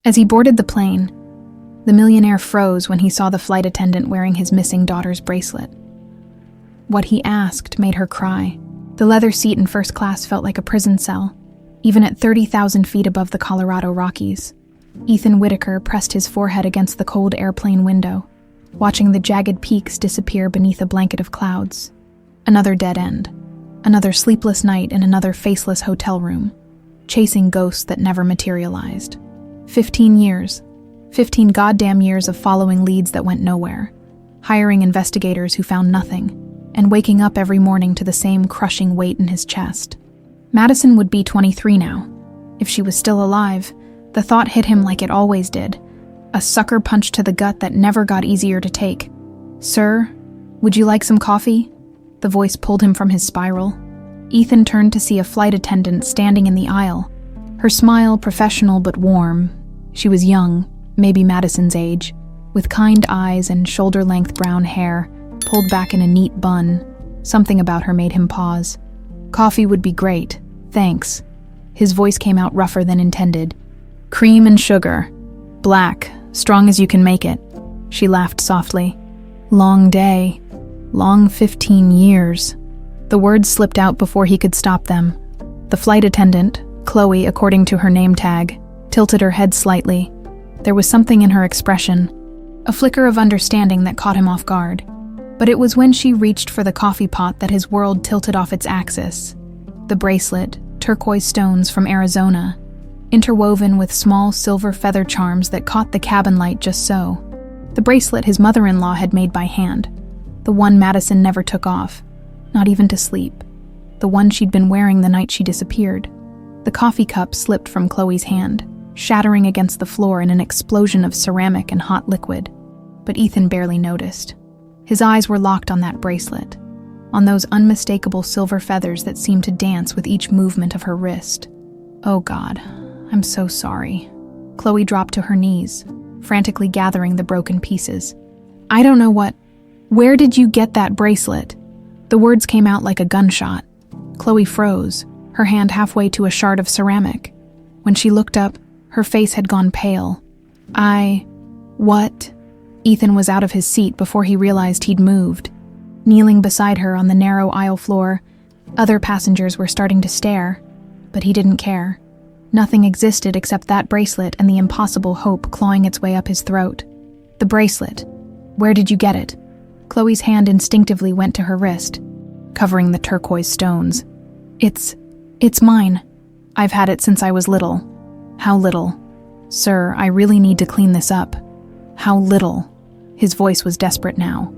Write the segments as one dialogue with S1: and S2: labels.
S1: As he boarded the plane, the millionaire froze when he saw the flight attendant wearing his missing daughter's bracelet. What he asked made her cry. The leather seat in first class felt like a prison cell, even at 30,000 feet above the Colorado Rockies. Ethan Whitaker pressed his forehead against the cold airplane window, watching the jagged peaks disappear beneath a blanket of clouds. Another dead end. Another sleepless night in another faceless hotel room, chasing ghosts that never materialized. 15 years. 15 goddamn years of following leads that went nowhere, hiring investigators who found nothing, and waking up every morning to the same crushing weight in his chest. Madison would be 23 now. If she was still alive, the thought hit him like it always did, a sucker punch to the gut that never got easier to take. "Sir, would you like some coffee?" The voice pulled him from his spiral. Ethan turned to see a flight attendant standing in the aisle, her smile professional but warm. She was young, maybe Madison's age, with kind eyes and shoulder-length brown hair, pulled back in a neat bun. Something about her made him pause. "Coffee would be great, thanks." His voice came out rougher than intended. "Cream and sugar. Black, strong as you can make it." She laughed softly. "Long day. Long 15 years. The words slipped out before he could stop them. The flight attendant, Chloe according to her name tag, tilted her head slightly. There was something in her expression, a flicker of understanding that caught him off guard. But it was when she reached for the coffee pot that his world tilted off its axis. The bracelet, turquoise stones from Arizona, interwoven with small silver feather charms that caught the cabin light just so. The bracelet his mother-in-law had made by hand. The one Madison never took off, not even to sleep. The one she'd been wearing the night she disappeared. The coffee cup slipped from Chloe's hand, shattering against the floor in an explosion of ceramic and hot liquid. But Ethan barely noticed. His eyes were locked on that bracelet, on those unmistakable silver feathers that seemed to dance with each movement of her wrist. "Oh God, I'm so sorry." Chloe dropped to her knees, frantically gathering the broken pieces. "I don't know what... Where did you get that bracelet?" The words came out like a gunshot. Chloe froze, her hand halfway to a shard of ceramic. When she looked up, her face had gone pale. What? Ethan was out of his seat before he realized he'd moved. Kneeling beside her on the narrow aisle floor, other passengers were starting to stare, but he didn't care. Nothing existed except that bracelet and the impossible hope clawing its way up his throat. The bracelet. Where did you get it? Chloe's hand instinctively went to her wrist, covering the turquoise stones. It's mine. I've had it since I was little." "How little?" "Sir, I really need to clean this up." "How little?" His voice was desperate now,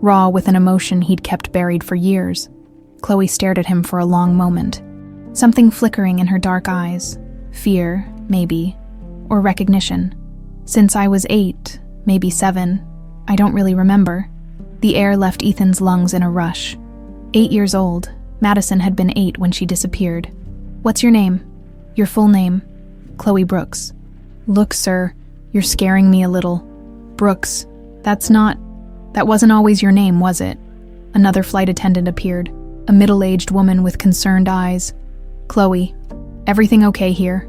S1: raw with an emotion he'd kept buried for years. Chloe stared at him for a long moment, something flickering in her dark eyes. Fear, maybe, or recognition. "Since I was 8, maybe 7, I don't really remember." The air left Ethan's lungs in a rush. 8 years old, Madison had been 8 when she disappeared. "What's your name?" "Your full name." "Chloe Brooks." "Look, sir, you're scaring me a little." "Brooks, that wasn't always your name, was it?" Another flight attendant appeared, a middle-aged woman with concerned eyes. "Chloe, everything okay here?"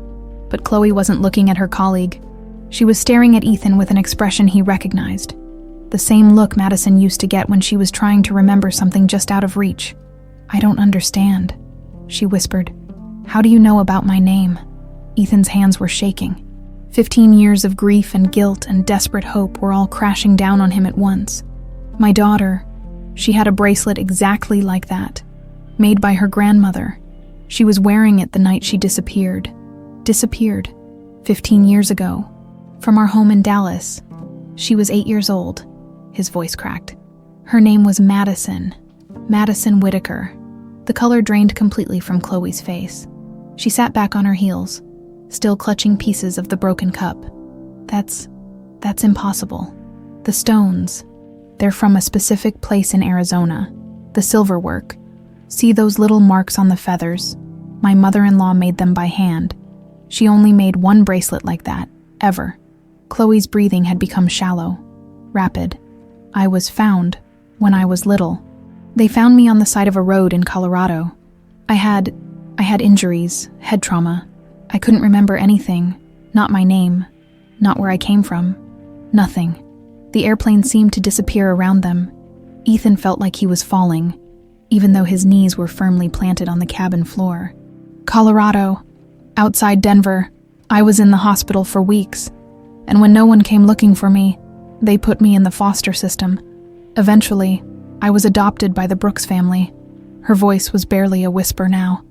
S1: But Chloe wasn't looking at her colleague. She was staring at Ethan with an expression he recognized. The same look Madison used to get when she was trying to remember something just out of reach. "I don't understand," she whispered. "How do you know about my name?" Ethan's hands were shaking. 15 years of grief and guilt and desperate hope were all crashing down on him at once. "My daughter, she had a bracelet exactly like that, made by her grandmother. She was wearing it the night she disappeared. 15 years ago, from our home in Dallas. She was 8 years old." His voice cracked. "Her name was Madison Whitaker." The color drained completely from Chloe's face. She sat back on her heels, still clutching pieces of the broken cup. That's impossible. "The stones, they're from a specific place in Arizona. The silver work. See those little marks on the feathers? My mother-in-law made them by hand. She only made one bracelet like that, ever." Chloe's breathing had become shallow, rapid. "I was found when I was little. They found me on the side of a road in Colorado. I had injuries, head trauma. I couldn't remember anything, not my name. not where I came from. Nothing. The airplane seemed to disappear around them. Ethan felt like he was falling, even though his knees were firmly planted on the cabin floor. Colorado, outside Denver. I was in the hospital for weeks, and when no one came looking for me, they put me in the foster system. Eventually, I was adopted by the Brooks family. Her voice was barely a whisper now,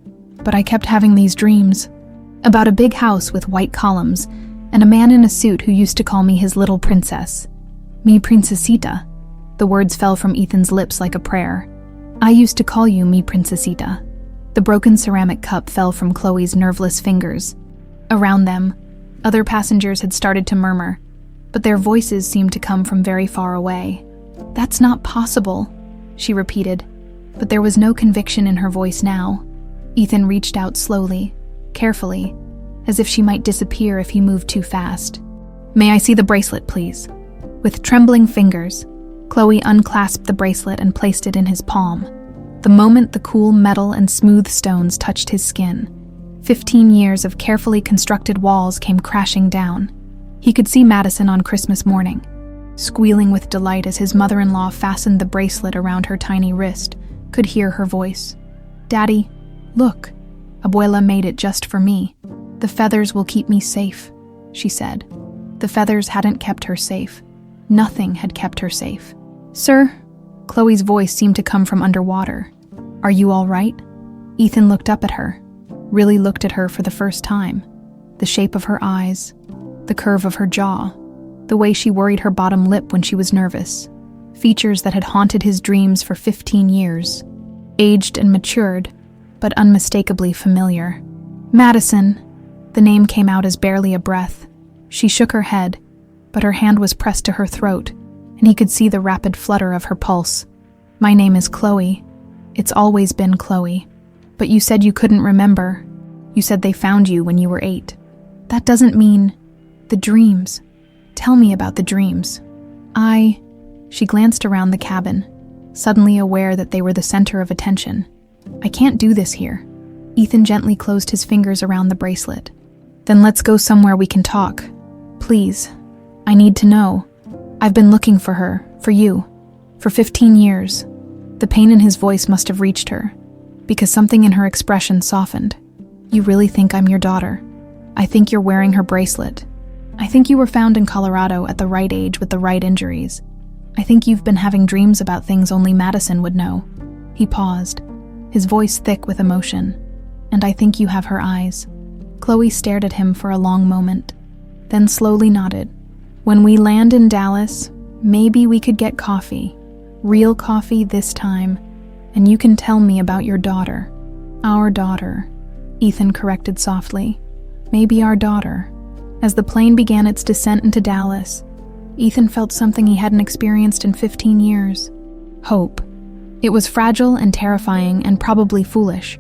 S1: but I kept having these dreams about a big house with white columns and a man in a suit who used to call me his little princess. Mi princesita. The words fell from Ethan's lips like a prayer. I used to call you mi princesita. The broken ceramic cup fell from Chloe's nerveless fingers. Around them, other passengers had started to murmur, but their voices seemed to come from very far away. That's not possible, she repeated, but there was no conviction in her voice now. Ethan reached out slowly, carefully, as if she might disappear if he moved too fast. May I see the bracelet, please? With trembling fingers, Chloe unclasped the bracelet and placed it in his palm. The moment the cool metal and smooth stones touched his skin, 15 years of carefully constructed walls came crashing down. He could see Madison on Christmas morning, squealing with delight as his mother-in-law fastened the bracelet around her tiny wrist, could hear her voice. Daddy, look, Abuela made it just for me. The feathers will keep me safe, she said. The feathers hadn't kept her safe. Nothing had kept her safe. Sir? Chloe's voice seemed to come from underwater. Are you all right? Ethan looked up at her, really looked at her for the first time. The shape of her eyes, the curve of her jaw, the way she worried her bottom lip when she was nervous. Features that had haunted his dreams for 15 years. Aged and matured, but unmistakably familiar. Madison. The name came out as barely a breath. She shook her head, but her hand was pressed to her throat, and he could see the rapid flutter of her pulse. My name is Chloe. It's always been Chloe. But you said you couldn't remember. You said they found you when you were 8. That doesn't mean... The dreams. Tell me about the dreams. She glanced around the cabin, suddenly aware that they were the center of attention. I can't do this here. Ethan gently closed his fingers around the bracelet. Then let's go somewhere we can talk. Please. I need to know. I've been looking for her, for you, for 15 years. The pain in his voice must have reached her, because something in her expression softened. You really think I'm your daughter? I think you're wearing her bracelet. I think you were found in Colorado at the right age with the right injuries. I think you've been having dreams about things only Madison would know. He paused, his voice thick with emotion. And I think you have her eyes. Chloe stared at him for a long moment, then slowly nodded. When we land in Dallas, maybe we could get coffee. Real coffee this time, and you can tell me about your daughter. Our daughter, Ethan corrected softly. Maybe our daughter. As the plane began its descent into Dallas, Ethan felt something he hadn't experienced in 15 years. Hope. It was fragile and terrifying and probably foolish,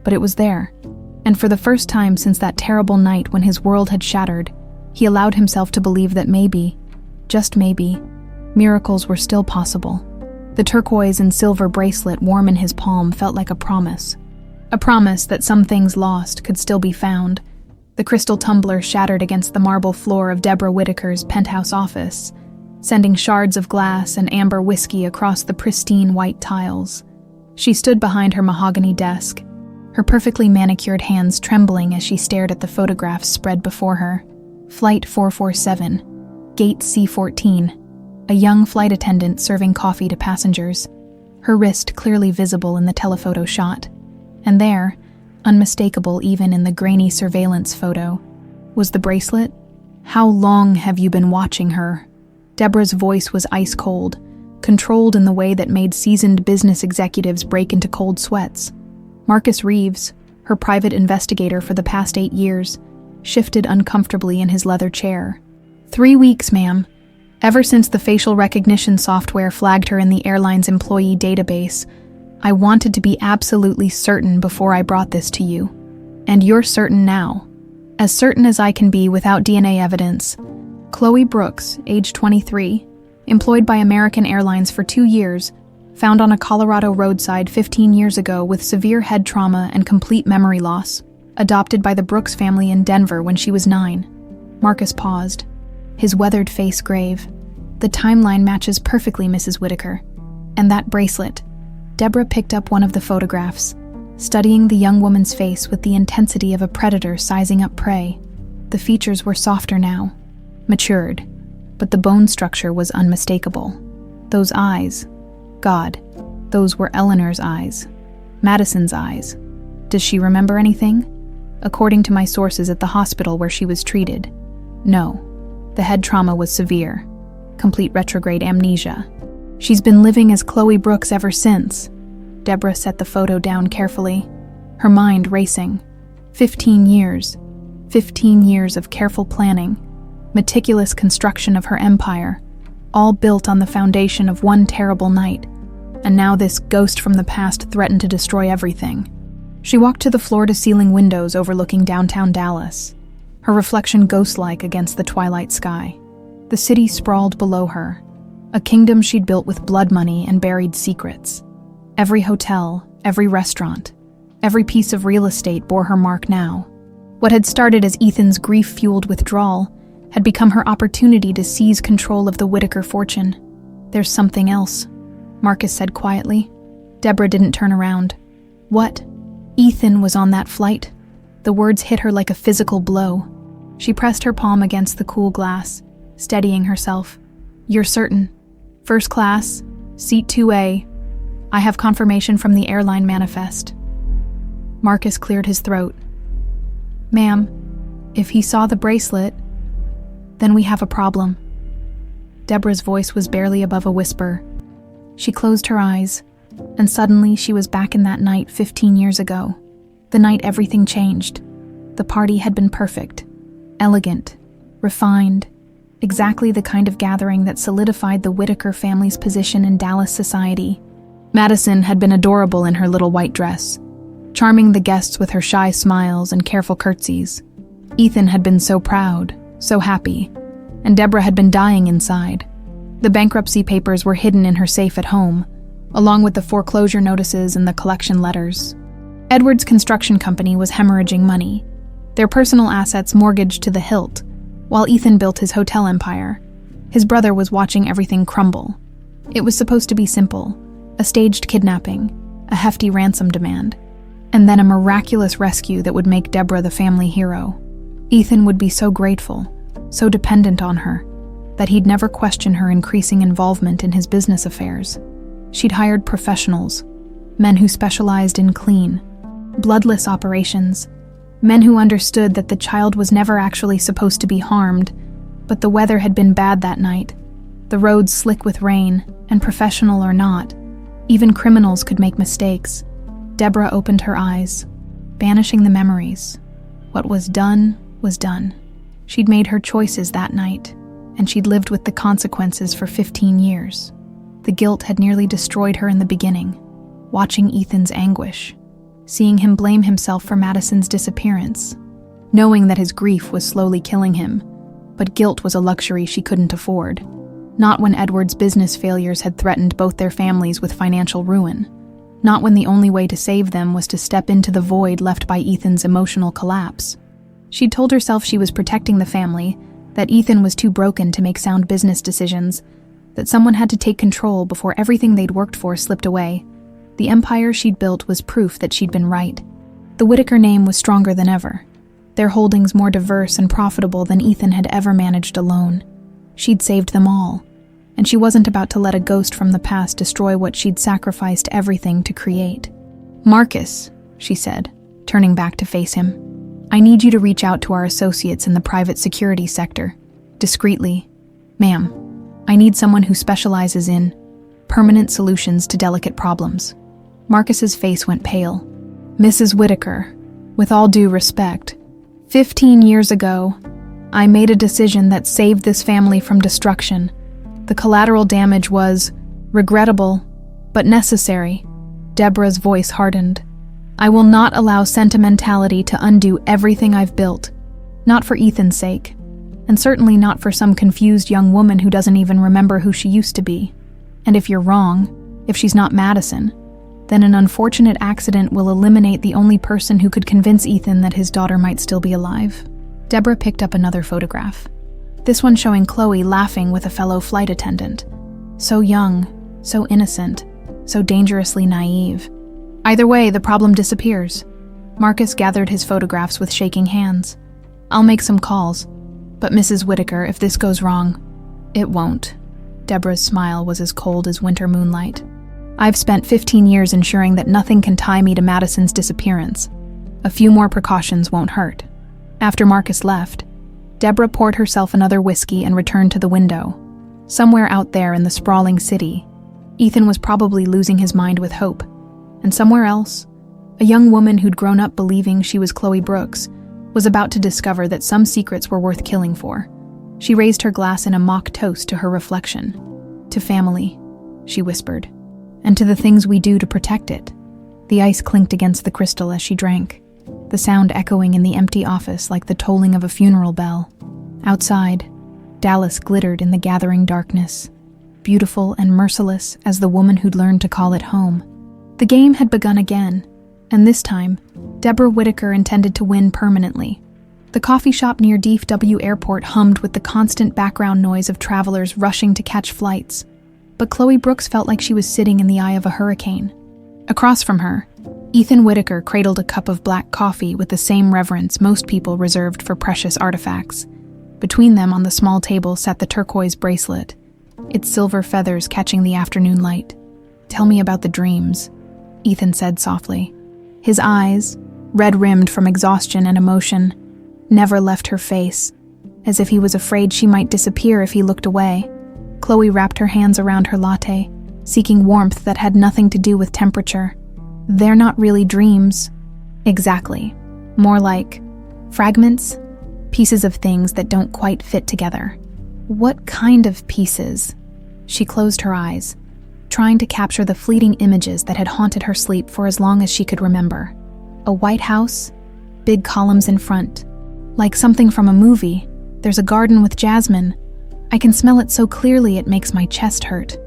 S1: but it was there. And for the first time since that terrible night when his world had shattered, he allowed himself to believe that maybe, just maybe, miracles were still possible. The turquoise and silver bracelet warm in his palm felt like a promise. A promise that some things lost could still be found. The crystal tumbler shattered against the marble floor of Deborah Whitaker's penthouse office, sending shards of glass and amber whiskey across the pristine white tiles. She stood behind her mahogany desk, her perfectly manicured hands trembling as she stared at the photographs spread before her. Flight 447, Gate C14, a young flight attendant serving coffee to passengers, her wrist clearly visible in the telephoto shot. And there, unmistakable even in the grainy surveillance photo, was the bracelet. How long have you been watching her? Deborah's voice was ice cold, controlled in the way that made seasoned business executives break into cold sweats. Marcus Reeves, her private investigator for the past 8 years, shifted uncomfortably in his leather chair. 3 weeks, ma'am. Ever since the facial recognition software flagged her in the airline's employee database, I wanted to be absolutely certain before I brought this to you. And you're certain now. As certain as I can be without DNA evidence. Chloe Brooks, age 23, employed by American Airlines for 2 years, found on a Colorado roadside 15 years ago with severe head trauma and complete memory loss, adopted by the Brooks family in Denver when she was 9. Marcus paused, his weathered face grave. The timeline matches perfectly, Mrs. Whitaker. And that bracelet. Deborah picked up one of the photographs, studying the young woman's face with the intensity of a predator sizing up prey. The features were softer now, matured, but the bone structure was unmistakable. Those eyes, God, those were Eleanor's eyes, Madison's eyes. Does she remember anything? According to my sources at the hospital where she was treated, no. The head trauma was severe, complete retrograde amnesia. She's been living as Chloe Brooks ever since. Deborah set the photo down carefully, her mind racing. 15 years. 15 years of careful planning, meticulous construction of her empire, all built on the foundation of one terrible night. And now this ghost from the past threatened to destroy everything. She walked to the floor-to-ceiling windows overlooking downtown Dallas, her reflection ghost-like against the twilight sky. The city sprawled below her, a kingdom she'd built with blood money and buried secrets. Every hotel, every restaurant, every piece of real estate bore her mark now. What had started as Ethan's grief-fueled withdrawal had become her opportunity to seize control of the Whitaker fortune. There's something else, Marcus said quietly. Deborah didn't turn around. What? Ethan was on that flight. The words hit her like a physical blow. She pressed her palm against the cool glass, steadying herself. You're certain? First class, seat 2A. I have confirmation from the airline manifest. Marcus cleared his throat. Ma'am, if he saw the bracelet, then we have a problem. Deborah's voice was barely above a whisper. She closed her eyes, and suddenly she was back in that night 15 years ago. The night everything changed. The party had been perfect, elegant, refined, exactly the kind of gathering that solidified the Whitaker family's position in Dallas society. Madison had been adorable in her little white dress, charming the guests with her shy smiles and careful curtsies. Ethan had been so proud, so happy, and Deborah had been dying inside. The bankruptcy papers were hidden in her safe at home, along with the foreclosure notices and the collection letters. Edward's construction company was hemorrhaging money, their personal assets mortgaged to the hilt, while Ethan built his hotel empire. His brother was watching everything crumble. It was supposed to be simple, a staged kidnapping, a hefty ransom demand, and then a miraculous rescue that would make Deborah the family hero. Ethan would be so grateful, so dependent on her, that he'd never question her increasing involvement in his business affairs. She'd hired professionals, men who specialized in clean, bloodless operations, men who understood that the child was never actually supposed to be harmed, but the weather had been bad that night, the roads slick with rain, and professional or not, even criminals could make mistakes. Deborah opened her eyes, banishing the memories. What was done was done. She'd made her choices that night, and she'd lived with the consequences for 15 years. The guilt had nearly destroyed her in the beginning, watching Ethan's anguish, seeing him blame himself for Madison's disappearance, knowing that his grief was slowly killing him, but guilt was a luxury she couldn't afford. Not when Edward's business failures had threatened both their families with financial ruin. Not when the only way to save them was to step into the void left by Ethan's emotional collapse. She'd told herself she was protecting the family, that Ethan was too broken to make sound business decisions, that someone had to take control before everything they'd worked for slipped away. The empire she'd built was proof that she'd been right. The Whitaker name was stronger than ever, their holdings more diverse and profitable than Ethan had ever managed alone. She'd saved them all, and she wasn't about to let a ghost from the past destroy what she'd sacrificed everything to create. Marcus, she said, turning back to face him, I need you to reach out to our associates in the private security sector, discreetly. Ma'am, I need someone who specializes in permanent solutions to delicate problems. Marcus's face went pale. Mrs. Whitaker, with all due respect, 15 years ago, I made a decision that saved this family from destruction. The collateral damage was regrettable, but necessary. Deborah's voice hardened. I will not allow sentimentality to undo everything I've built. Not for Ethan's sake, and certainly not for some confused young woman who doesn't even remember who she used to be. And if you're wrong, if she's not Madison, then an unfortunate accident will eliminate the only person who could convince Ethan that his daughter might still be alive. Deborah picked up another photograph. This one showing Chloe laughing with a fellow flight attendant. So young, so innocent, so dangerously naive. Either way, the problem disappears. Marcus gathered his photographs with shaking hands. I'll make some calls. But Mrs. Whitaker, if this goes wrong, it won't. Deborah's smile was as cold as winter moonlight. I've spent 15 years ensuring that nothing can tie me to Madison's disappearance. A few more precautions won't hurt. After Marcus left, Deborah poured herself another whiskey and returned to the window. Somewhere out there in the sprawling city, Ethan was probably losing his mind with hope. And somewhere else, a young woman who'd grown up believing she was Chloe Brooks was about to discover that some secrets were worth killing for. She raised her glass in a mock toast to her reflection. To family, she whispered, and to the things we do to protect it. The ice clinked against the crystal as she drank, the sound echoing in the empty office like the tolling of a funeral bell. Outside, Dallas glittered in the gathering darkness, beautiful and merciless as the woman who'd learned to call it home. The game had begun again, and this time, Deborah Whitaker intended to win permanently. The coffee shop near DFW Airport hummed with the constant background noise of travelers rushing to catch flights, but Chloe Brooks felt like she was sitting in the eye of a hurricane. Across from her, Ethan Whitaker cradled a cup of black coffee with the same reverence most people reserved for precious artifacts. Between them on the small table sat the turquoise bracelet, its silver feathers catching the afternoon light. "Tell me about the dreams," Ethan said softly. His eyes, red-rimmed from exhaustion and emotion, never left her face, as if he was afraid she might disappear if he looked away. Chloe wrapped her hands around her latte, seeking warmth that had nothing to do with temperature. "They're not really dreams." "Exactly. More like fragments, pieces of things that don't quite fit together." "What kind of pieces?" She closed her eyes, trying to capture the fleeting images that had haunted her sleep for as long as she could remember. A white house, big columns in front. Like something from a movie. There's a garden with jasmine. I can smell it so clearly it makes my chest hurt.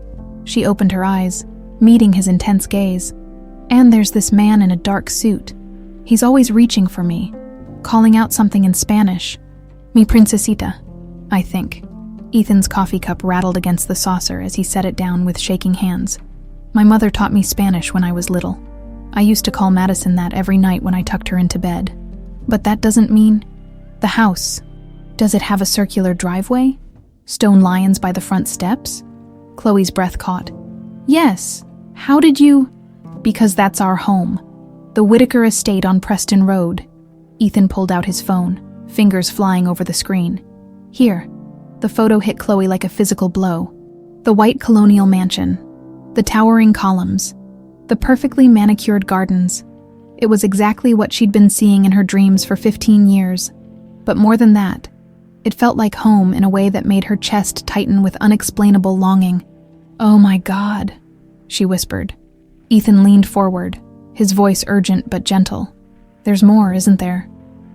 S1: She opened her eyes, meeting his intense gaze. And there's this man in a dark suit. He's always reaching for me, calling out something in Spanish. "Mi princesita," I think. Ethan's coffee cup rattled against the saucer as he set it down with shaking hands. "My mother taught me Spanish when I was little. I used to call Madison that every night when I tucked her into bed. But that doesn't mean... The house. Does it have a circular driveway? Stone lions by the front steps?" Chloe's breath caught. "Yes. How did you..." "Because that's our home. The Whitaker estate on Preston Road." Ethan pulled out his phone, fingers flying over the screen. "Here." The photo hit Chloe like a physical blow. The white colonial mansion, the towering columns, the perfectly manicured gardens. It was exactly what she'd been seeing in her dreams for 15 years. But more than that, it felt like home in a way that made her chest tighten with unexplainable longing. "Oh my God," she whispered. Ethan leaned forward, his voice urgent but gentle. "There's more, isn't there?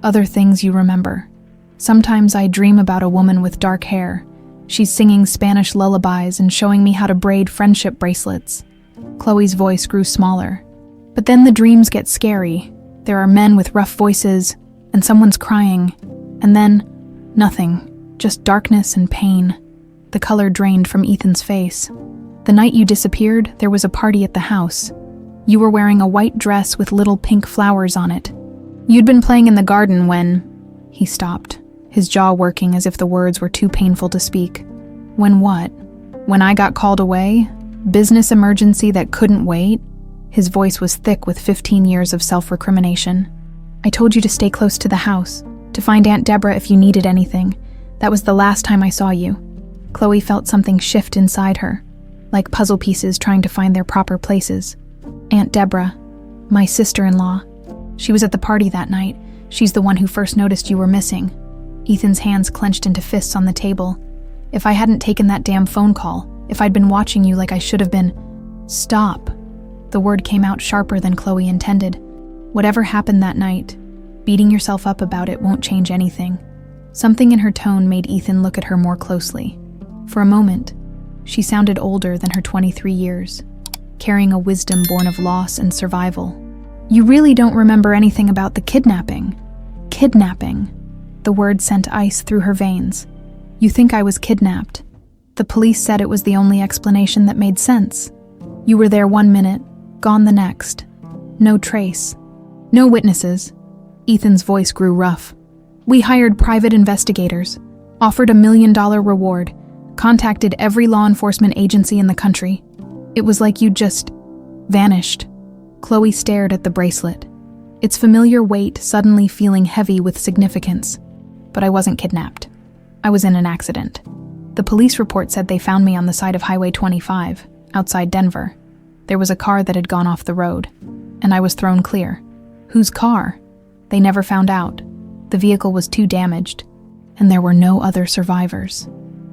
S1: Other things you remember. Sometimes I dream about a woman with dark hair. She's singing Spanish lullabies and showing me how to braid friendship bracelets." Chloe's voice grew smaller. "But then the dreams get scary. There are men with rough voices, and someone's crying. And then, nothing, just darkness and pain." The color drained from Ethan's face. "The night you disappeared, there was a party at the house. You were wearing a white dress with little pink flowers on it. You'd been playing in the garden when..." He stopped, his jaw working as if the words were too painful to speak. "When what? When I got called away? Business emergency that couldn't wait?" His voice was thick with 15 years of self-recrimination. "I told you to stay close to the house, to find Aunt Deborah if you needed anything. That was the last time I saw you." Chloe felt something shift inside her, like puzzle pieces trying to find their proper places. "Aunt Deborah, my sister-in-law. She was at the party that night. She's the one who first noticed you were missing." Ethan's hands clenched into fists on the table. "If I hadn't taken that damn phone call, if I'd been watching you like I should have been..." "Stop." The word came out sharper than Chloe intended. "Whatever happened that night, beating yourself up about it won't change anything." Something in her tone made Ethan look at her more closely. For a moment, she sounded older than her 23 years, carrying a wisdom born of loss and survival. "You really don't remember anything about the kidnapping?" "Kidnapping." The word sent ice through her veins. You think I was kidnapped. The police said it was the only explanation that made sense. You were there 1 minute, gone the next. No trace. No witnesses. Ethan's voice grew rough. We hired private investigators, offered $1 million reward, contacted every law enforcement agency in the country. It was like you just vanished. Chloe stared at the bracelet, its familiar weight suddenly feeling heavy with significance. But I wasn't kidnapped. I was in an accident. The police report said they found me on the side of Highway 25, outside Denver. There was a car that had gone off the road, and I was thrown clear. Whose car? They never found out. The vehicle was too damaged, and there were no other survivors.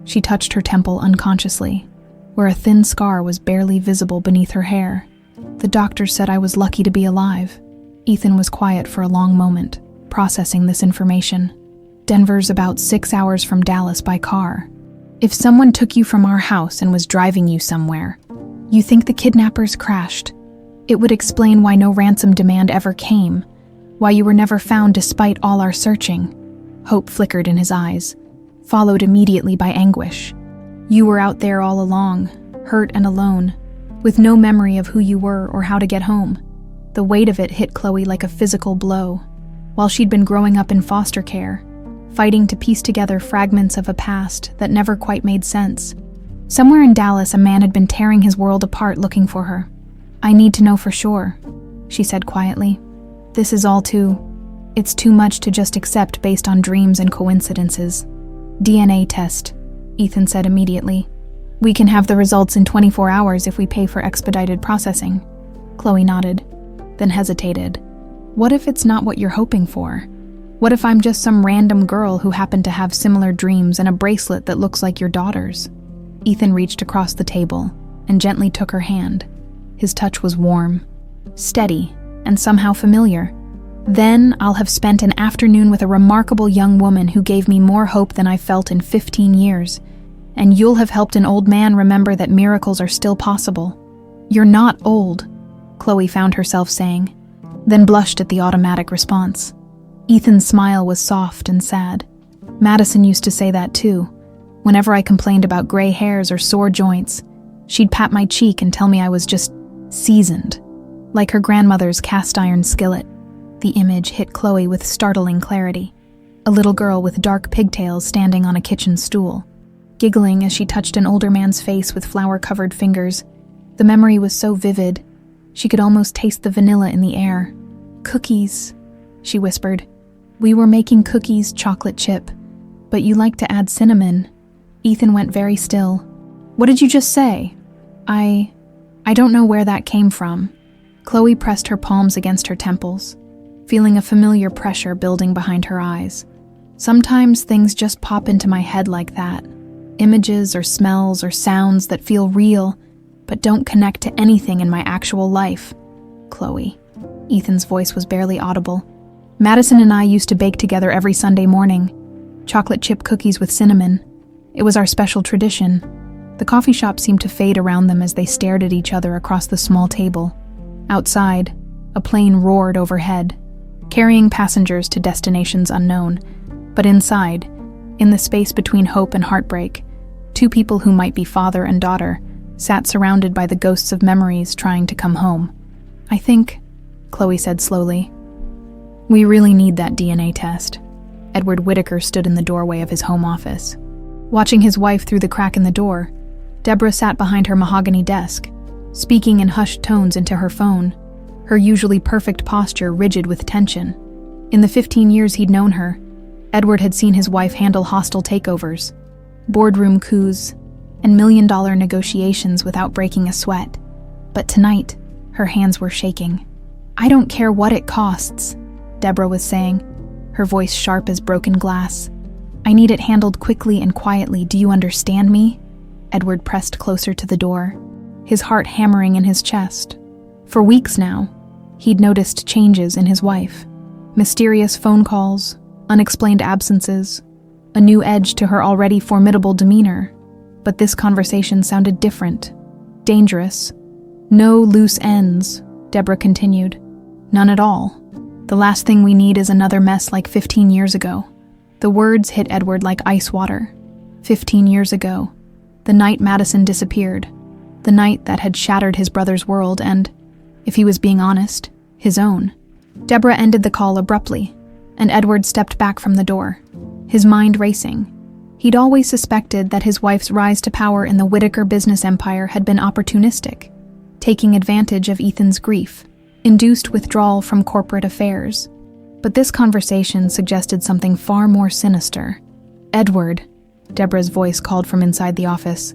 S1: She touched her temple unconsciously, where a thin scar was barely visible beneath her hair. The doctor said I was lucky to be alive. Ethan was quiet for a long moment, processing this information. Denver's about 6 hours from Dallas by car. If someone took you from our house and was driving you somewhere, you think the kidnappers crashed. It would explain why no ransom demand ever came, why you were never found despite all our searching. Hope flickered in his eyes, followed immediately by anguish. You were out there all along, hurt and alone, with no memory of who you were or how to get home. The weight of it hit Chloe like a physical blow. While she'd been growing up in foster care, fighting to piece together fragments of a past that never quite made sense. Somewhere in Dallas, a man had been tearing his world apart looking for her. I need to know for sure, she said quietly. It's too much to just accept based on dreams and coincidences. DNA test, Ethan said immediately. We can have the results in 24 hours if we pay for expedited processing. Chloe nodded, then hesitated. What if it's not what you're hoping for? What if I'm just some random girl who happened to have similar dreams and a bracelet that looks like your daughter's? Ethan reached across the table and gently took her hand. His touch was warm, steady, and somehow familiar. Then I'll have spent an afternoon with a remarkable young woman who gave me more hope than I've felt in 15 years. And you'll have helped an old man remember that miracles are still possible. You're not old, Chloe found herself saying, then blushed at the automatic response. Ethan's smile was soft and sad. Madison used to say that too. Whenever I complained about gray hairs or sore joints, she'd pat my cheek and tell me I was just seasoned, like her grandmother's cast iron skillet. The image hit Chloe with startling clarity. A little girl with dark pigtails standing on a kitchen stool, giggling as she touched an older man's face with flour-covered fingers. The memory was so vivid, she could almost taste the vanilla in the air. Cookies, she whispered. We were making cookies, chocolate chip, but you like to add cinnamon. Ethan went very still. What did you just say? I don't know where that came from. Chloe pressed her palms against her temples, feeling a familiar pressure building behind her eyes. Sometimes things just pop into my head like that. Images or smells or sounds that feel real, but don't connect to anything in my actual life. Chloe. Ethan's voice was barely audible. Madison and I used to bake together every Sunday morning. Chocolate chip cookies with cinnamon. It was our special tradition. The coffee shop seemed to fade around them as they stared at each other across the small table. Outside, a plane roared overhead, carrying passengers to destinations unknown. But inside, in the space between hope and heartbreak, two people who might be father and daughter sat surrounded by the ghosts of memories trying to come home. I think, Chloe said slowly, we really need that DNA test. Edward Whitaker stood in the doorway of his home office. Watching his wife through the crack in the door, Deborah sat behind her mahogany desk, speaking in hushed tones into her phone, her usually perfect posture rigid with tension. In the 15 years he'd known her, Edward had seen his wife handle hostile takeovers, boardroom coups, and million-dollar negotiations without breaking a sweat. But tonight, her hands were shaking. I don't care what it costs, Deborah was saying, her voice sharp as broken glass. I need it handled quickly and quietly. Do you understand me? Edward pressed closer to the door, his heart hammering in his chest. For weeks now, he'd noticed changes in his wife. Mysterious phone calls, unexplained absences, a new edge to her already formidable demeanor. But this conversation sounded different, dangerous. No loose ends, Deborah continued. None at all. The last thing we need is another mess like 15 years ago. The words hit Edward like ice water. 15 years ago, the night Madison disappeared, the night that had shattered his brother's world and, if he was being honest, his own. Deborah ended the call abruptly, and Edward stepped back from the door, his mind racing. He'd always suspected that his wife's rise to power in the Whitaker business empire had been opportunistic, taking advantage of Ethan's grief, induced withdrawal from corporate affairs. But this conversation suggested something far more sinister. "Edward," Deborah's voice called from inside the office.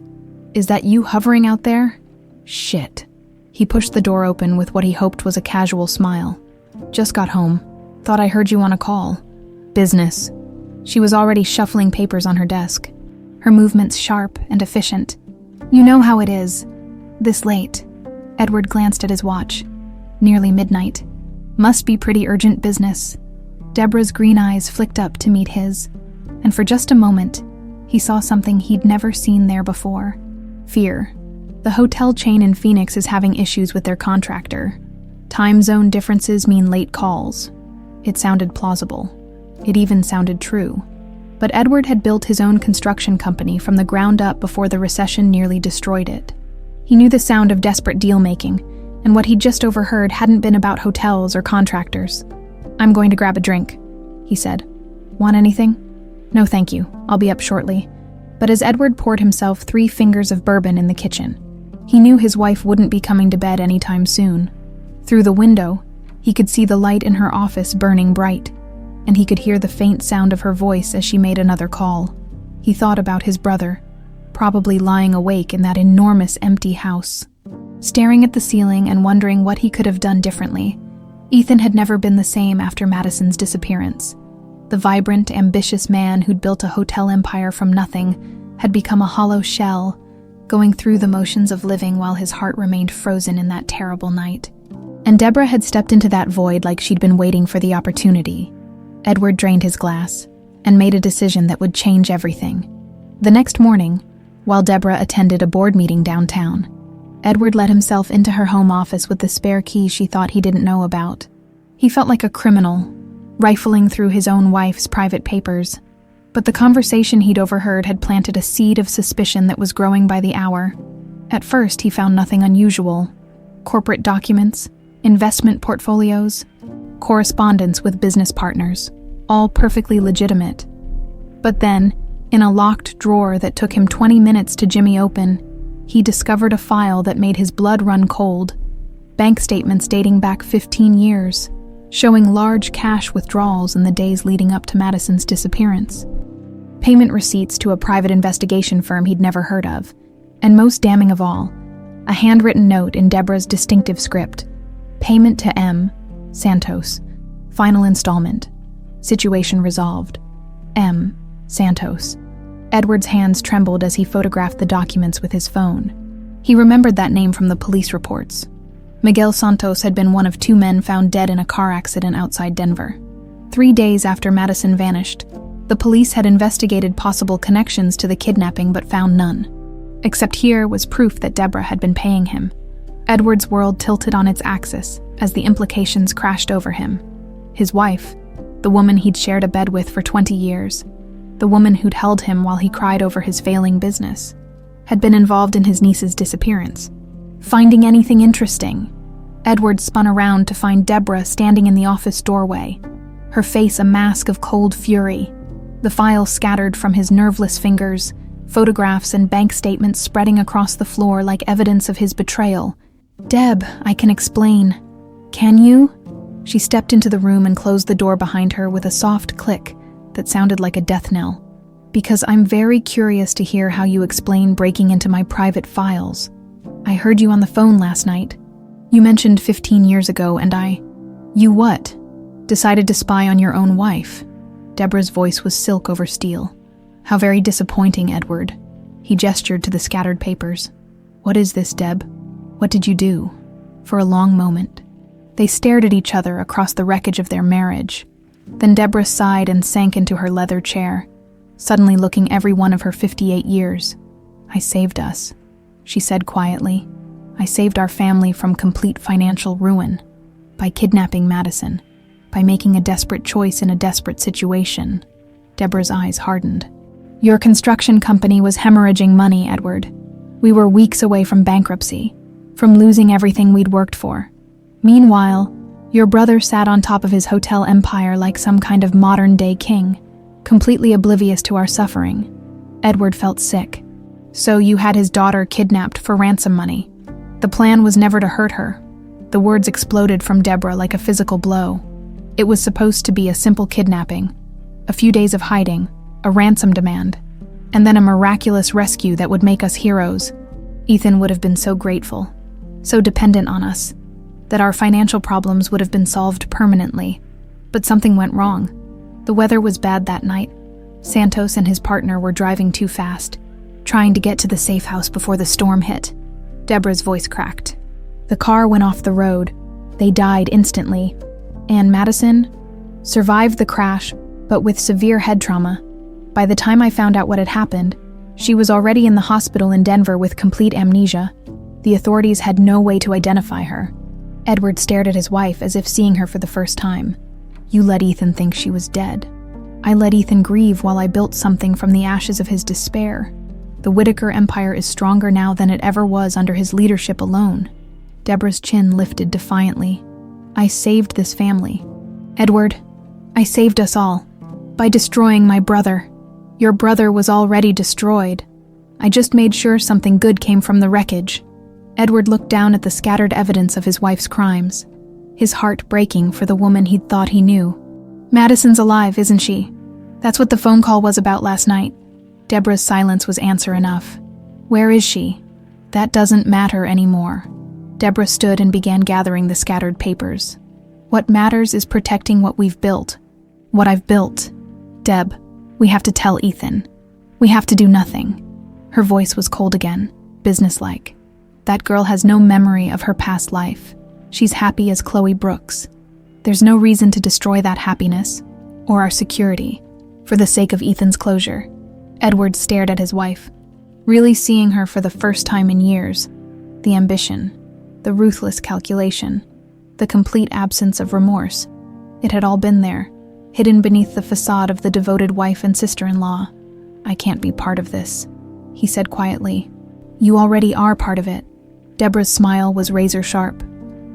S1: "Is that you hovering out there?" "Shit." He pushed the door open with what he hoped was a casual smile. "Just got home. Thought I heard you on a call." "Business." She was already shuffling papers on her desk, her movements sharp and efficient. "You know how it is. This late." Edward glanced at his watch. Nearly midnight. Must be pretty urgent business. Deborah's green eyes flicked up to meet his, and for just a moment, he saw something he'd never seen there before. Fear. The hotel chain in Phoenix is having issues with their contractor. Time zone differences mean late calls. It sounded plausible. It even sounded true. But Edward had built his own construction company from the ground up before the recession nearly destroyed it. He knew the sound of desperate deal-making, and what he'd just overheard hadn't been about hotels or contractors. "I'm going to grab a drink," he said. "Want anything?" "No, thank you. I'll be up shortly." But as Edward poured himself 3 fingers of bourbon in the kitchen, he knew his wife wouldn't be coming to bed anytime soon. Through the window, he could see the light in her office burning bright, and he could hear the faint sound of her voice as she made another call. He thought about his brother, probably lying awake in that enormous empty house, staring at the ceiling and wondering what he could have done differently. Ethan had never been the same after Madison's disappearance. The vibrant, ambitious man who'd built a hotel empire from nothing had become a hollow shell, going through the motions of living while his heart remained frozen in that terrible night. And Deborah had stepped into that void like she'd been waiting for the opportunity. Edward drained his glass and made a decision that would change everything. The next morning, while Deborah attended a board meeting downtown, Edward let himself into her home office with the spare key she thought he didn't know about. He felt like a criminal, rifling through his own wife's private papers. But the conversation he'd overheard had planted a seed of suspicion that was growing by the hour. At first, he found nothing unusual. Corporate documents, investment portfolios, correspondence with business partners, all perfectly legitimate. But then, in a locked drawer that took him 20 minutes to jimmy open, he discovered a file that made his blood run cold. Bank statements dating back 15 years, showing large cash withdrawals in the days leading up to Madison's disappearance. Payment receipts to a private investigation firm he'd never heard of. And most damning of all, a handwritten note in Deborah's distinctive script. Payment to M. Santos. Final installment. Situation resolved. M. Santos. Edward's hands trembled as he photographed the documents with his phone. He remembered that name from the police reports. Miguel Santos had been one of 2 men found dead in a car accident outside Denver. 3 days after Madison vanished, the police had investigated possible connections to the kidnapping but found none. Except here was proof that Deborah had been paying him. Edward's world tilted on its axis as the implications crashed over him. His wife, the woman he'd shared a bed with for 20 years, the woman who'd held him while he cried over his failing business, had been involved in his niece's disappearance. Finding anything interesting, Edward spun around to find Deborah standing in the office doorway, her face a mask of cold fury, the files scattered from his nerveless fingers, photographs and bank statements spreading across the floor like evidence of his betrayal. "Deb, I can explain." "Can you?" She stepped into the room and closed the door behind her with a soft click that sounded like a death knell. "Because I'm very curious to hear how you explain breaking into my private files. I heard you on the phone last night. You mentioned 15 years ago and You what? Decided to spy on your own wife?" Deborah's voice was silk over steel. "How very disappointing, Edward." He gestured to the scattered papers. "What is this, Deb? What did you do?" For a long moment, they stared at each other across the wreckage of their marriage. Then Deborah sighed and sank into her leather chair, suddenly looking every one of her 58 years. "I saved us," she said quietly. "I saved our family from complete financial ruin. By kidnapping Madison. By making a desperate choice in a desperate situation." Deborah's eyes hardened. Your construction company was hemorrhaging money, Edward. We were weeks away from bankruptcy, from losing everything we'd worked for. Meanwhile, your brother sat on top of his hotel empire like some kind of modern-day king, completely oblivious to our suffering. Edward felt sick. So you had his daughter kidnapped for ransom money. The plan was never to hurt her. The words exploded from Deborah like a physical blow. It was supposed to be a simple kidnapping, a few days of hiding, a ransom demand, and then a miraculous rescue that would make us heroes. Ethan would have been so grateful, so dependent on us, that our financial problems would have been solved permanently. But something went wrong. The weather was bad that night. Santos and his partner were driving too fast, trying to get to the safe house before the storm hit. Deborah's voice cracked. The car went off the road. They died instantly. And Madison survived the crash, but with severe head trauma. By the time I found out what had happened, she was already in the hospital in Denver with complete amnesia. The authorities had no way to identify her. Edward stared at his wife as if seeing her for the first time. You let Ethan think she was dead. I let Ethan grieve while I built something from the ashes of his despair. The Whitaker empire is stronger now than it ever was under his leadership alone. Deborah's chin lifted defiantly. I saved this family. Edward, I saved us all. By destroying my brother. Your brother was already destroyed. I just made sure something good came from the wreckage. Edward looked down at the scattered evidence of his wife's crimes, his heart breaking for the woman he'd thought he knew. Madison's alive, isn't she? That's what the phone call was about last night. Deborah's silence was answer enough. Where is she? That doesn't matter anymore. Deborah stood and began gathering the scattered papers. What matters is protecting what we've built. What I've built. Deb, we have to tell Ethan. We have to do nothing. Her voice was cold again, businesslike. That girl has no memory of her past life. She's happy as Chloe Brooks. There's no reason to destroy that happiness, or our security, for the sake of Ethan's closure. Edward stared at his wife, really seeing her for the first time in years. The ambition, the ruthless calculation, the complete absence of remorse. It had all been there, hidden beneath the facade of the devoted wife and sister-in-law. I can't be part of this, he said quietly. You already are part of it. Deborah's smile was razor-sharp.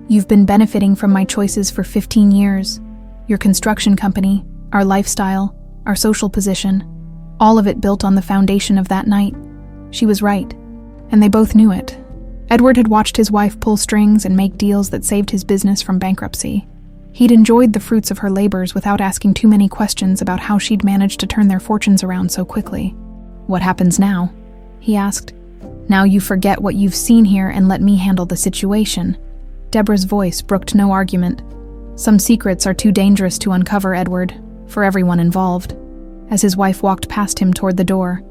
S1: You've been benefiting from my choices for 15 years. Your construction company, our lifestyle, our social position, all of it built on the foundation of that night. She was right, and they both knew it. Edward had watched his wife pull strings and make deals that saved his business from bankruptcy. He'd enjoyed the fruits of her labors without asking too many questions about how she'd managed to turn their fortunes around so quickly. What happens now? He asked. Now you forget what you've seen here and let me handle the situation. Deborah's voice brooked no argument. Some secrets are too dangerous to uncover, Edward, for everyone involved. As his wife walked past him toward the door,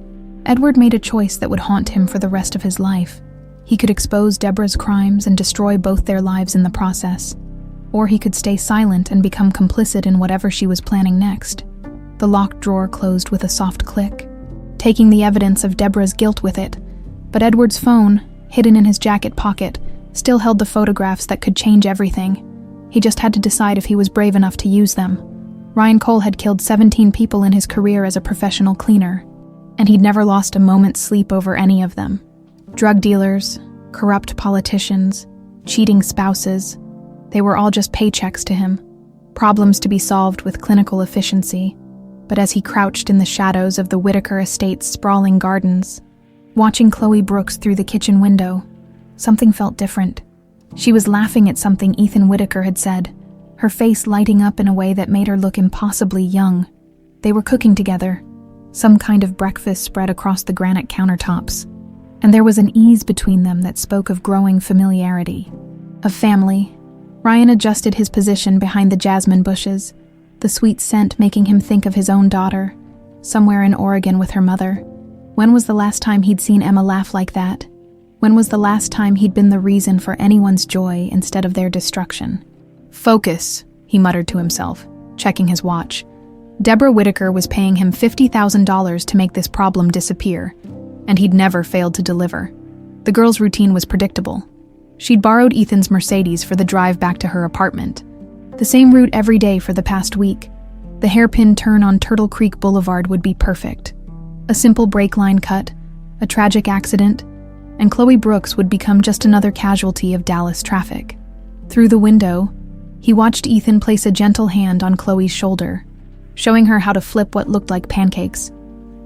S1: Edward made a choice that would haunt him for the rest of his life. He could expose Deborah's crimes and destroy both their lives in the process, or he could stay silent and become complicit in whatever she was planning next. The locked drawer closed with a soft click, taking the evidence of Deborah's guilt with it, but Edward's phone, hidden in his jacket pocket, still held the photographs that could change everything. He just had to decide if he was brave enough to use them. Ryan Cole had killed 17 people in his career as a professional cleaner, and he'd never lost a moment's sleep over any of them. Drug dealers, corrupt politicians, cheating spouses, they were all just paychecks to him, problems to be solved with clinical efficiency. But as he crouched in the shadows of the Whitaker estate's sprawling gardens, watching Chloe Brooks through the kitchen window, something felt different. She was laughing at something Ethan Whitaker had said, her face lighting up in a way that made her look impossibly young. They were cooking together, some kind of breakfast spread across the granite countertops, and there was an ease between them that spoke of growing familiarity, of family. Ryan adjusted his position behind the jasmine bushes, the sweet scent making him think of his own daughter, somewhere in Oregon with her mother. When was the last time he'd seen Emma laugh like that? When was the last time he'd been the reason for anyone's joy instead of their destruction? Focus, he muttered to himself, checking his watch. Deborah Whitaker was paying him $50,000 to make this problem disappear, and he'd never failed to deliver. The girl's routine was predictable. She'd borrowed Ethan's Mercedes for the drive back to her apartment. The same route every day for the past week. The hairpin turn on Turtle Creek Boulevard would be perfect. A simple brake line cut, a tragic accident, and Chloe Brooks would become just another casualty of Dallas traffic. Through the window, he watched Ethan place a gentle hand on Chloe's shoulder, showing her how to flip what looked like pancakes.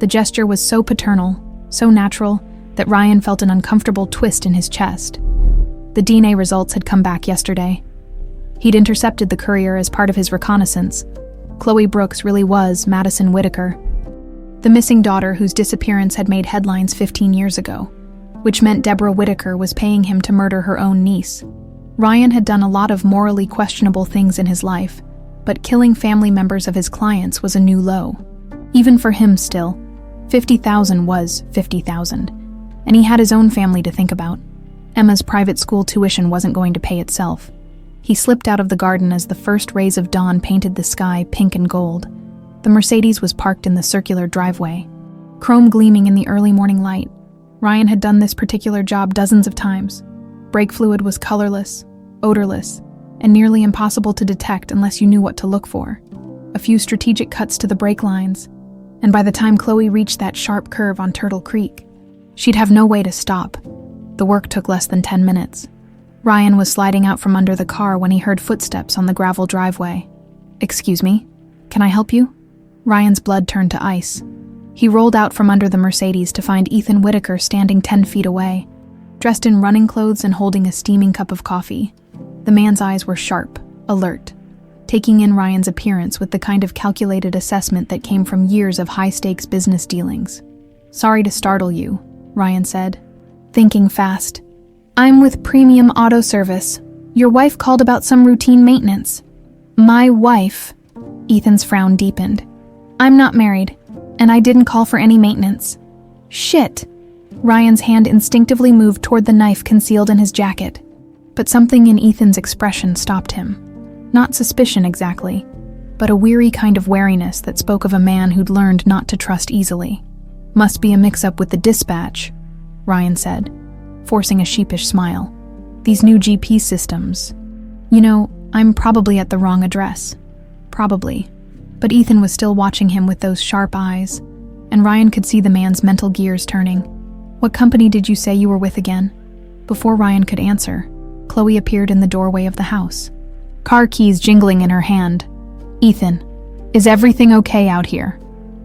S1: The gesture was so paternal, so natural, that Ryan felt an uncomfortable twist in his chest. The DNA results had come back yesterday. He'd intercepted the courier as part of his reconnaissance. Chloe Brooks really was Madison Whitaker, the missing daughter whose disappearance had made headlines 15 years ago, which meant Deborah Whitaker was paying him to murder her own niece. Ryan had done a lot of morally questionable things in his life, but killing family members of his clients was a new low. Even for him still, $50,000 was $50,000, and he had his own family to think about. Emma's private school tuition wasn't going to pay itself. He slipped out of the garden as the first rays of dawn painted the sky pink and gold. The Mercedes was parked in the circular driveway, chrome gleaming in the early morning light. Ryan had done this particular job dozens of times. Brake fluid was colorless, odorless, and nearly impossible to detect unless you knew what to look for. A few strategic cuts to the brake lines, and by the time Chloe reached that sharp curve on Turtle Creek, she'd have no way to stop. The work took less than 10 minutes. Ryan was sliding out from under the car when he heard footsteps on the gravel driveway. "Excuse me, can I help you?" Ryan's blood turned to ice. He rolled out from under the Mercedes to find Ethan Whitaker standing 10 feet away, dressed in running clothes and holding a steaming cup of coffee. The man's eyes were sharp, alert, taking in Ryan's appearance with the kind of calculated assessment that came from years of high-stakes business dealings. "Sorry to startle you," Ryan said, thinking fast. "I'm with Premium Auto Service. Your wife called about some routine maintenance." "My wife?" Ethan's frown deepened. "I'm not married, and I didn't call for any maintenance." "Shit!" Ryan's hand instinctively moved toward the knife concealed in his jacket, but something in Ethan's expression stopped him. Not suspicion exactly, but a weary kind of wariness that spoke of a man who'd learned not to trust easily. "Must be a mix-up with the dispatch," Ryan said, forcing a sheepish smile. "These new GP systems. You know, I'm probably at the wrong address. Probably." But Ethan was still watching him with those sharp eyes, and Ryan could see the man's mental gears turning. "What company did you say you were with again?" Before Ryan could answer, Chloe appeared in the doorway of the house, car keys jingling in her hand. "Ethan, is everything okay out here?"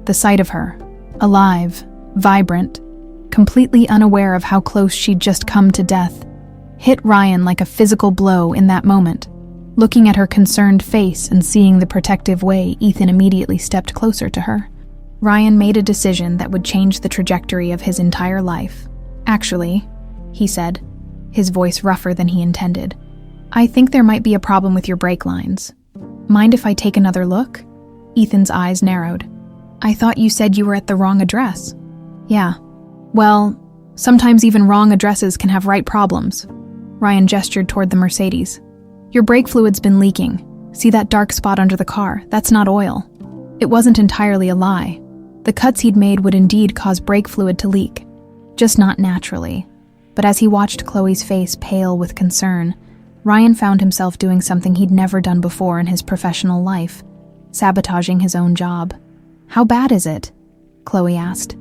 S1: The sight of her, alive, vibrant, completely unaware of how close she'd just come to death, hit Ryan like a physical blow in that moment. Looking at her concerned face and seeing the protective way Ethan immediately stepped closer to her, Ryan made a decision that would change the trajectory of his entire life. "Actually," he said, his voice rougher than he intended, "I think there might be a problem with your brake lines. Mind if I take another look?" Ethan's eyes narrowed. "I thought you said you were at the wrong address." "Yeah. Well, sometimes even wrong addresses can have right problems." Ryan gestured toward the Mercedes. "Your brake fluid's been leaking. See that dark spot under the car? That's not oil." It wasn't entirely a lie. The cuts he'd made would indeed cause brake fluid to leak, just not naturally. But as he watched Chloe's face pale with concern, Ryan found himself doing something he'd never done before in his professional life, sabotaging his own job. "How bad is it?" Chloe asked.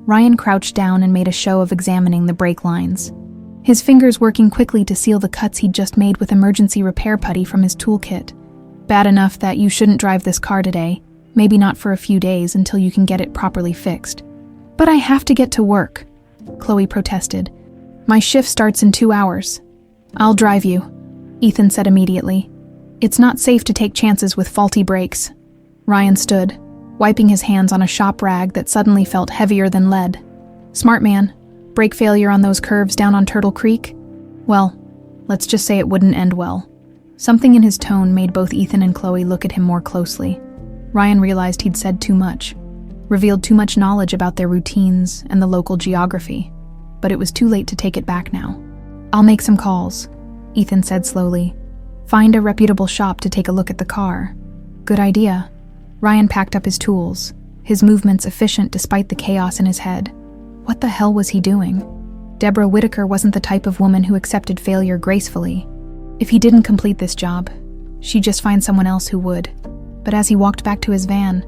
S1: Ryan crouched down and made a show of examining the brake lines, his fingers working quickly to seal the cuts he'd just made with emergency repair putty from his toolkit. "Bad enough that you shouldn't drive this car today, maybe not for a few days until you can get it properly fixed." "But I have to get to work," Chloe protested. "My shift starts in 2 hours." "I'll drive you," Ethan said immediately. "It's not safe to take chances with faulty brakes." Ryan stood, wiping his hands on a shop rag that suddenly felt heavier than lead. "Smart man. Brake failure on those curves down on Turtle Creek? Well, let's just say it wouldn't end well." Something in his tone made both Ethan and Chloe look at him more closely. Ryan realized he'd said too much, revealed too much knowledge about their routines and the local geography. But it was too late to take it back now. "I'll make some calls," Ethan said slowly. "Find a reputable shop to take a look at the car." "Good idea." Ryan packed up his tools, his movements efficient despite the chaos in his head. What the hell was he doing? Deborah Whitaker wasn't the type of woman who accepted failure gracefully. If he didn't complete this job, she'd just find someone else who would. But as he walked back to his van,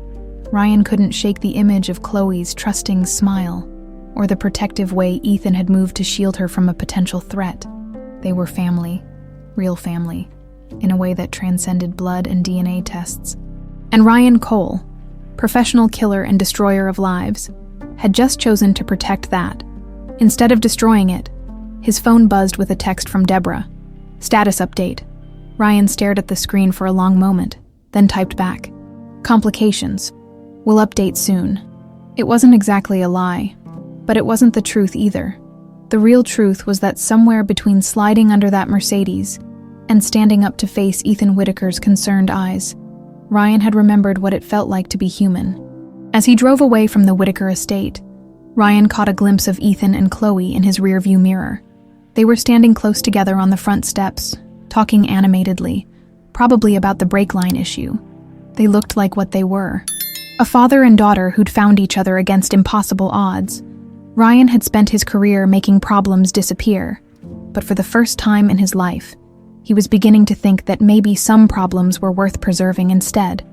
S1: Ryan couldn't shake the image of Chloe's trusting smile, or the protective way Ethan had moved to shield her from a potential threat. They were family, real family, in a way that transcended blood and DNA tests. And Ryan Cole, professional killer and destroyer of lives, had just chosen to protect that. Instead of destroying it, his phone buzzed with a text from Deborah. Status update. Ryan stared at the screen for a long moment, then typed back. Complications. Will update soon. It wasn't exactly a lie, but it wasn't the truth either. The real truth was that somewhere between sliding under that Mercedes and standing up to face Ethan Whitaker's concerned eyes, Ryan had remembered what it felt like to be human. As he drove away from the Whitaker estate, Ryan caught a glimpse of Ethan and Chloe in his rearview mirror. They were standing close together on the front steps, talking animatedly, probably about the brake line issue. They looked like what they were. A father and daughter who'd found each other against impossible odds. Ryan had spent his career making problems disappear, but for the first time in his life, he was beginning to think that maybe some problems were worth preserving instead.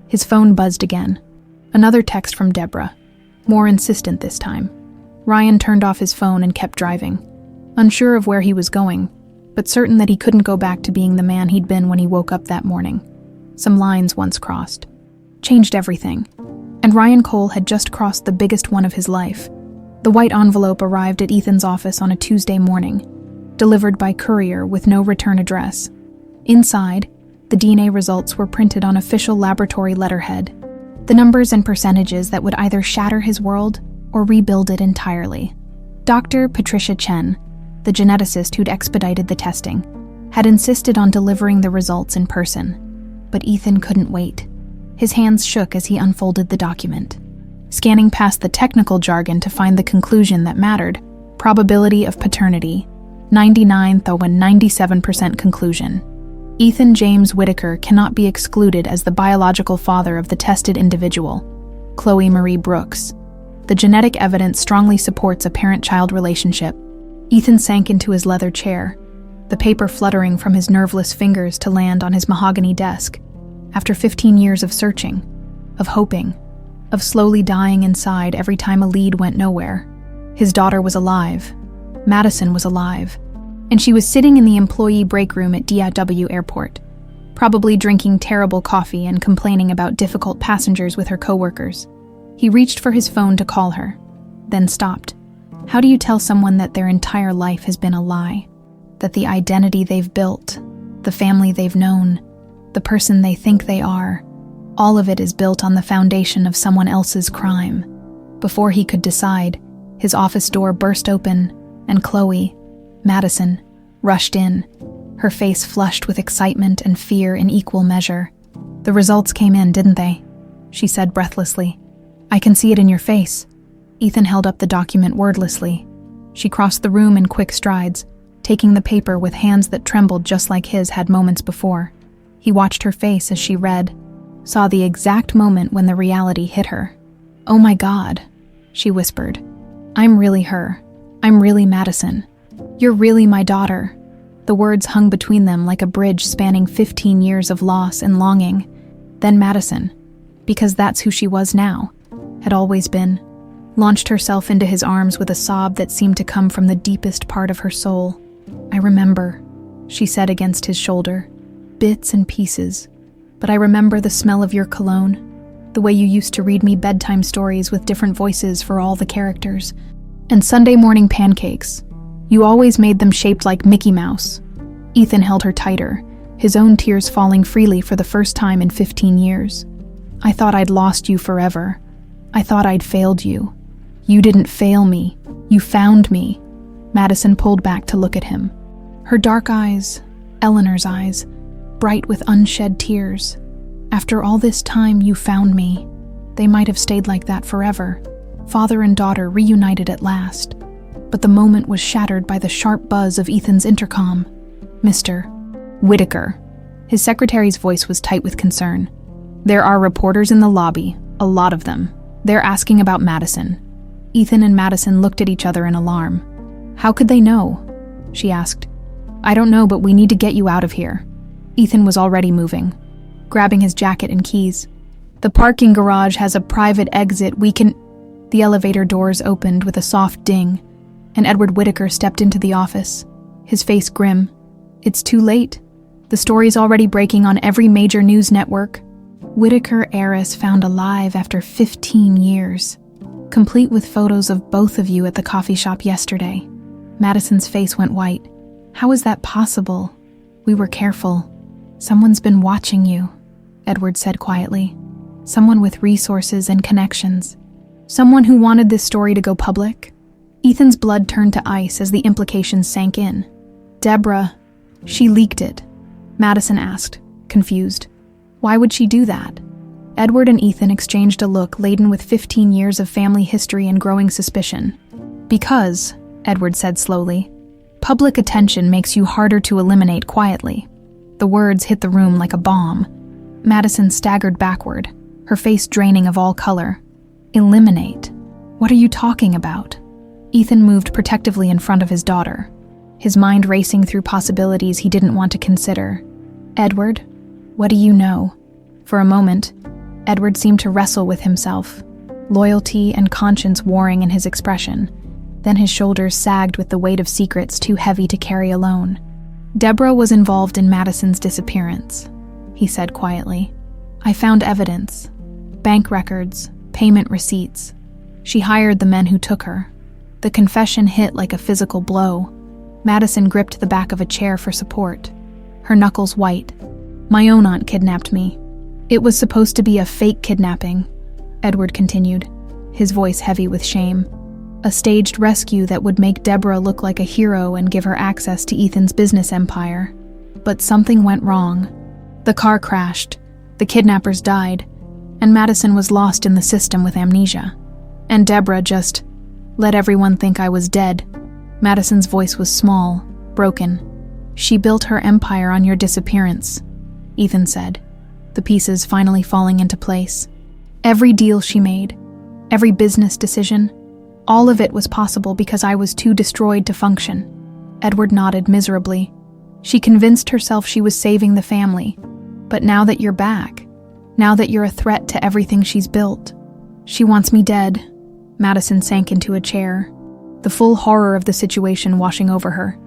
S1: His phone buzzed again. Another text from Deborah, more insistent this time. Ryan turned off his phone and kept driving, unsure of where he was going, but certain that he couldn't go back to being the man he'd been when he woke up that morning. Some lines once crossed. Changed everything. And Ryan Cole had just crossed the biggest one of his life. The white envelope arrived at Ethan's office on a Tuesday morning, delivered by courier with no return address. Inside, the DNA results were printed on official laboratory letterhead, the numbers and percentages that would either shatter his world or rebuild it entirely. Dr. Patricia Chen, the geneticist who'd expedited the testing, had insisted on delivering the results in person, but Ethan couldn't wait. His hands shook as he unfolded the document, scanning past the technical jargon to find the conclusion that mattered: probability of paternity, 99.97% conclusion. Ethan James Whitaker cannot be excluded as the biological father of the tested individual, Chloe Marie Brooks. The genetic evidence strongly supports a parent-child relationship. Ethan sank into his leather chair, the paper fluttering from his nerveless fingers to land on his mahogany desk. After 15 years of searching, of hoping, of slowly dying inside every time a lead went nowhere, his daughter was alive. Madison was alive, and she was sitting in the employee break room at DIW Airport, probably drinking terrible coffee and complaining about difficult passengers with her coworkers. He reached for his phone to call her, then stopped. How do you tell someone that their entire life has been a lie? That the identity they've built, the family they've known, the person they think they are, all of it is built on the foundation of someone else's crime. Before he could decide, his office door burst open, and Chloe, Madison, rushed in, her face flushed with excitement and fear in equal measure. "The results came in, didn't they?" she said breathlessly. "I can see it in your face." Ethan held up the document wordlessly. She crossed the room in quick strides, taking the paper with hands that trembled just like his had moments before. He watched her face as she read, saw the exact moment when the reality hit her. "Oh my God," she whispered. "I'm really her. I'm really Madison. You're really my daughter." The words hung between them like a bridge spanning 15 years of loss and longing. Then Madison, because that's who she was now, had always been, launched herself into his arms with a sob that seemed to come from the deepest part of her soul. "I remember," she said against his shoulder. "Bits and pieces. But I remember the smell of your cologne, the way you used to read me bedtime stories with different voices for all the characters, and Sunday morning pancakes. You always made them shaped like Mickey Mouse." Ethan held her tighter, his own tears falling freely for the first time in 15 years. "I thought I'd lost you forever. I thought I'd failed you. You didn't fail me. You found me." Madison pulled back to look at him. Her dark eyes, Eleanor's eyes, bright with unshed tears. "After all this time, you found me." They might have stayed like that forever, father and daughter reunited at last. But the moment was shattered by the sharp buzz of Ethan's intercom. "Mr. Whitaker." His secretary's voice was tight with concern. "There are reporters in the lobby, a lot of them. They're asking about Madison." Ethan and Madison looked at each other in alarm. "How could they know?" she asked. "I don't know, but we need to get you out of here." Ethan was already moving, grabbing his jacket and keys. The parking garage has a private exit. We can... The elevator doors opened with a soft ding, and Edward Whitaker stepped into the office, his face grim. It's too late. The story's already breaking on every major news network. Whitaker heiress found alive after 15 years, complete with photos of both of you at the coffee shop yesterday. Madison's face went white. How is that possible? We were careful. Someone's been watching you, Edward said quietly. Someone with resources and connections. Someone who wanted this story to go public. Ethan's blood turned to ice as the implications sank in. Deborah, she leaked it, Madison asked, confused. Why would she do that? Edward and Ethan exchanged a look laden with 15 years of family history and growing suspicion. Because, Edward said slowly, public attention makes you harder to eliminate quietly. The words hit the room like a bomb. Madison staggered backward, her face draining of all color. Eliminate? What are you talking about? Ethan moved protectively in front of his daughter, his mind racing through possibilities he didn't want to consider. Edward, what do you know? For a moment, Edward seemed to wrestle with himself, loyalty and conscience warring in his expression. Then his shoulders sagged with the weight of secrets too heavy to carry alone. Deborah was involved in Madison's disappearance, he said quietly. I found evidence, bank records, payment receipts. She hired the men who took her. The confession hit like a physical blow. Madison gripped the back of a chair for support, her knuckles white. My own aunt kidnapped me. It was supposed to be a fake kidnapping, Edward continued, his voice heavy with shame. A staged rescue that would make Deborah look like a hero and give her access to Ethan's business empire. But something went wrong. The car crashed, the kidnappers died, and Madison was lost in the system with amnesia. And Deborah just let everyone think I was dead. Madison's voice was small, broken. She built her empire on your disappearance, Ethan said, the pieces finally falling into place. Every deal she made, every business decision, all of it was possible because I was too destroyed to function. Edward nodded miserably. She convinced herself she was saving the family. But now that you're back, now that you're a threat to everything she's built, she wants me dead. Madison sank into a chair, the full horror of the situation washing over her.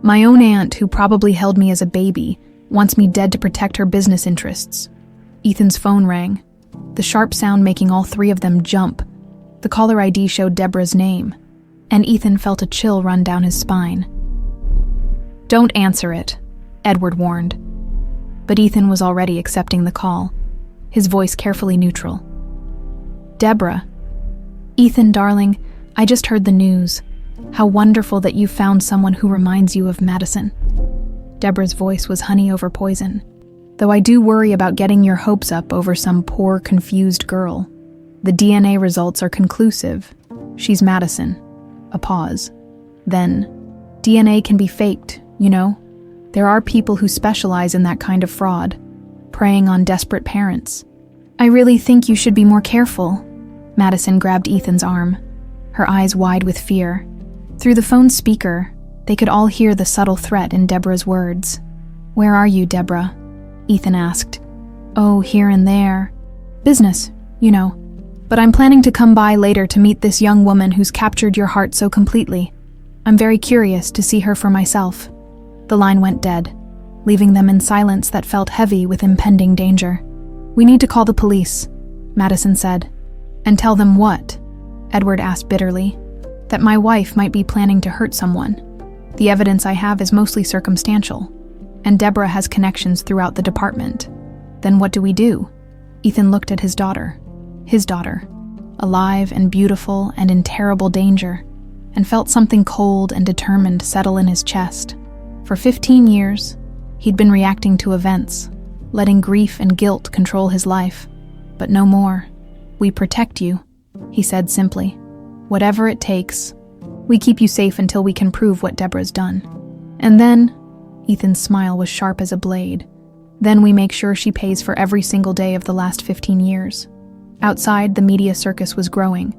S1: My own aunt, who probably held me as a baby, wants me dead to protect her business interests. Ethan's phone rang, the sharp sound making all three of them jump. The caller ID showed Deborah's name, and Ethan felt a chill run down his spine. Don't answer it, Edward warned. But Ethan was already accepting the call, his voice carefully neutral. Deborah. Ethan, darling, I just heard the news. How wonderful that you found someone who reminds you of Madison. Deborah's voice was honey over poison. Though I do worry about getting your hopes up over some poor, confused girl. The DNA results are conclusive. She's Madison. A pause. Then, DNA can be faked, you know? There are people who specialize in that kind of fraud, preying on desperate parents. I really think you should be more careful. Madison grabbed Ethan's arm, her eyes wide with fear. Through the phone's speaker, they could all hear the subtle threat in Deborah's words. Where are you, Deborah? Ethan asked. Oh, here and there. Business, you know. But I'm planning to come by later to meet this young woman who's captured your heart so completely. I'm very curious to see her for myself. The line went dead, leaving them in silence that felt heavy with impending danger. We need to call the police, Madison said. And tell them what? Edward asked bitterly. That my wife might be planning to hurt someone. The evidence I have is mostly circumstantial, and Deborah has connections throughout the department. Then what do we do? Ethan looked at his daughter, alive and beautiful and in terrible danger, and felt something cold and determined settle in his chest. For 15 years, he'd been reacting to events, letting grief and guilt control his life. But no more. We protect you, he said simply. Whatever it takes, we keep you safe until we can prove what Deborah's done. And then, Ethan's smile was sharp as a blade, then we make sure she pays for every single day of the last 15 years. Outside, the media circus was growing,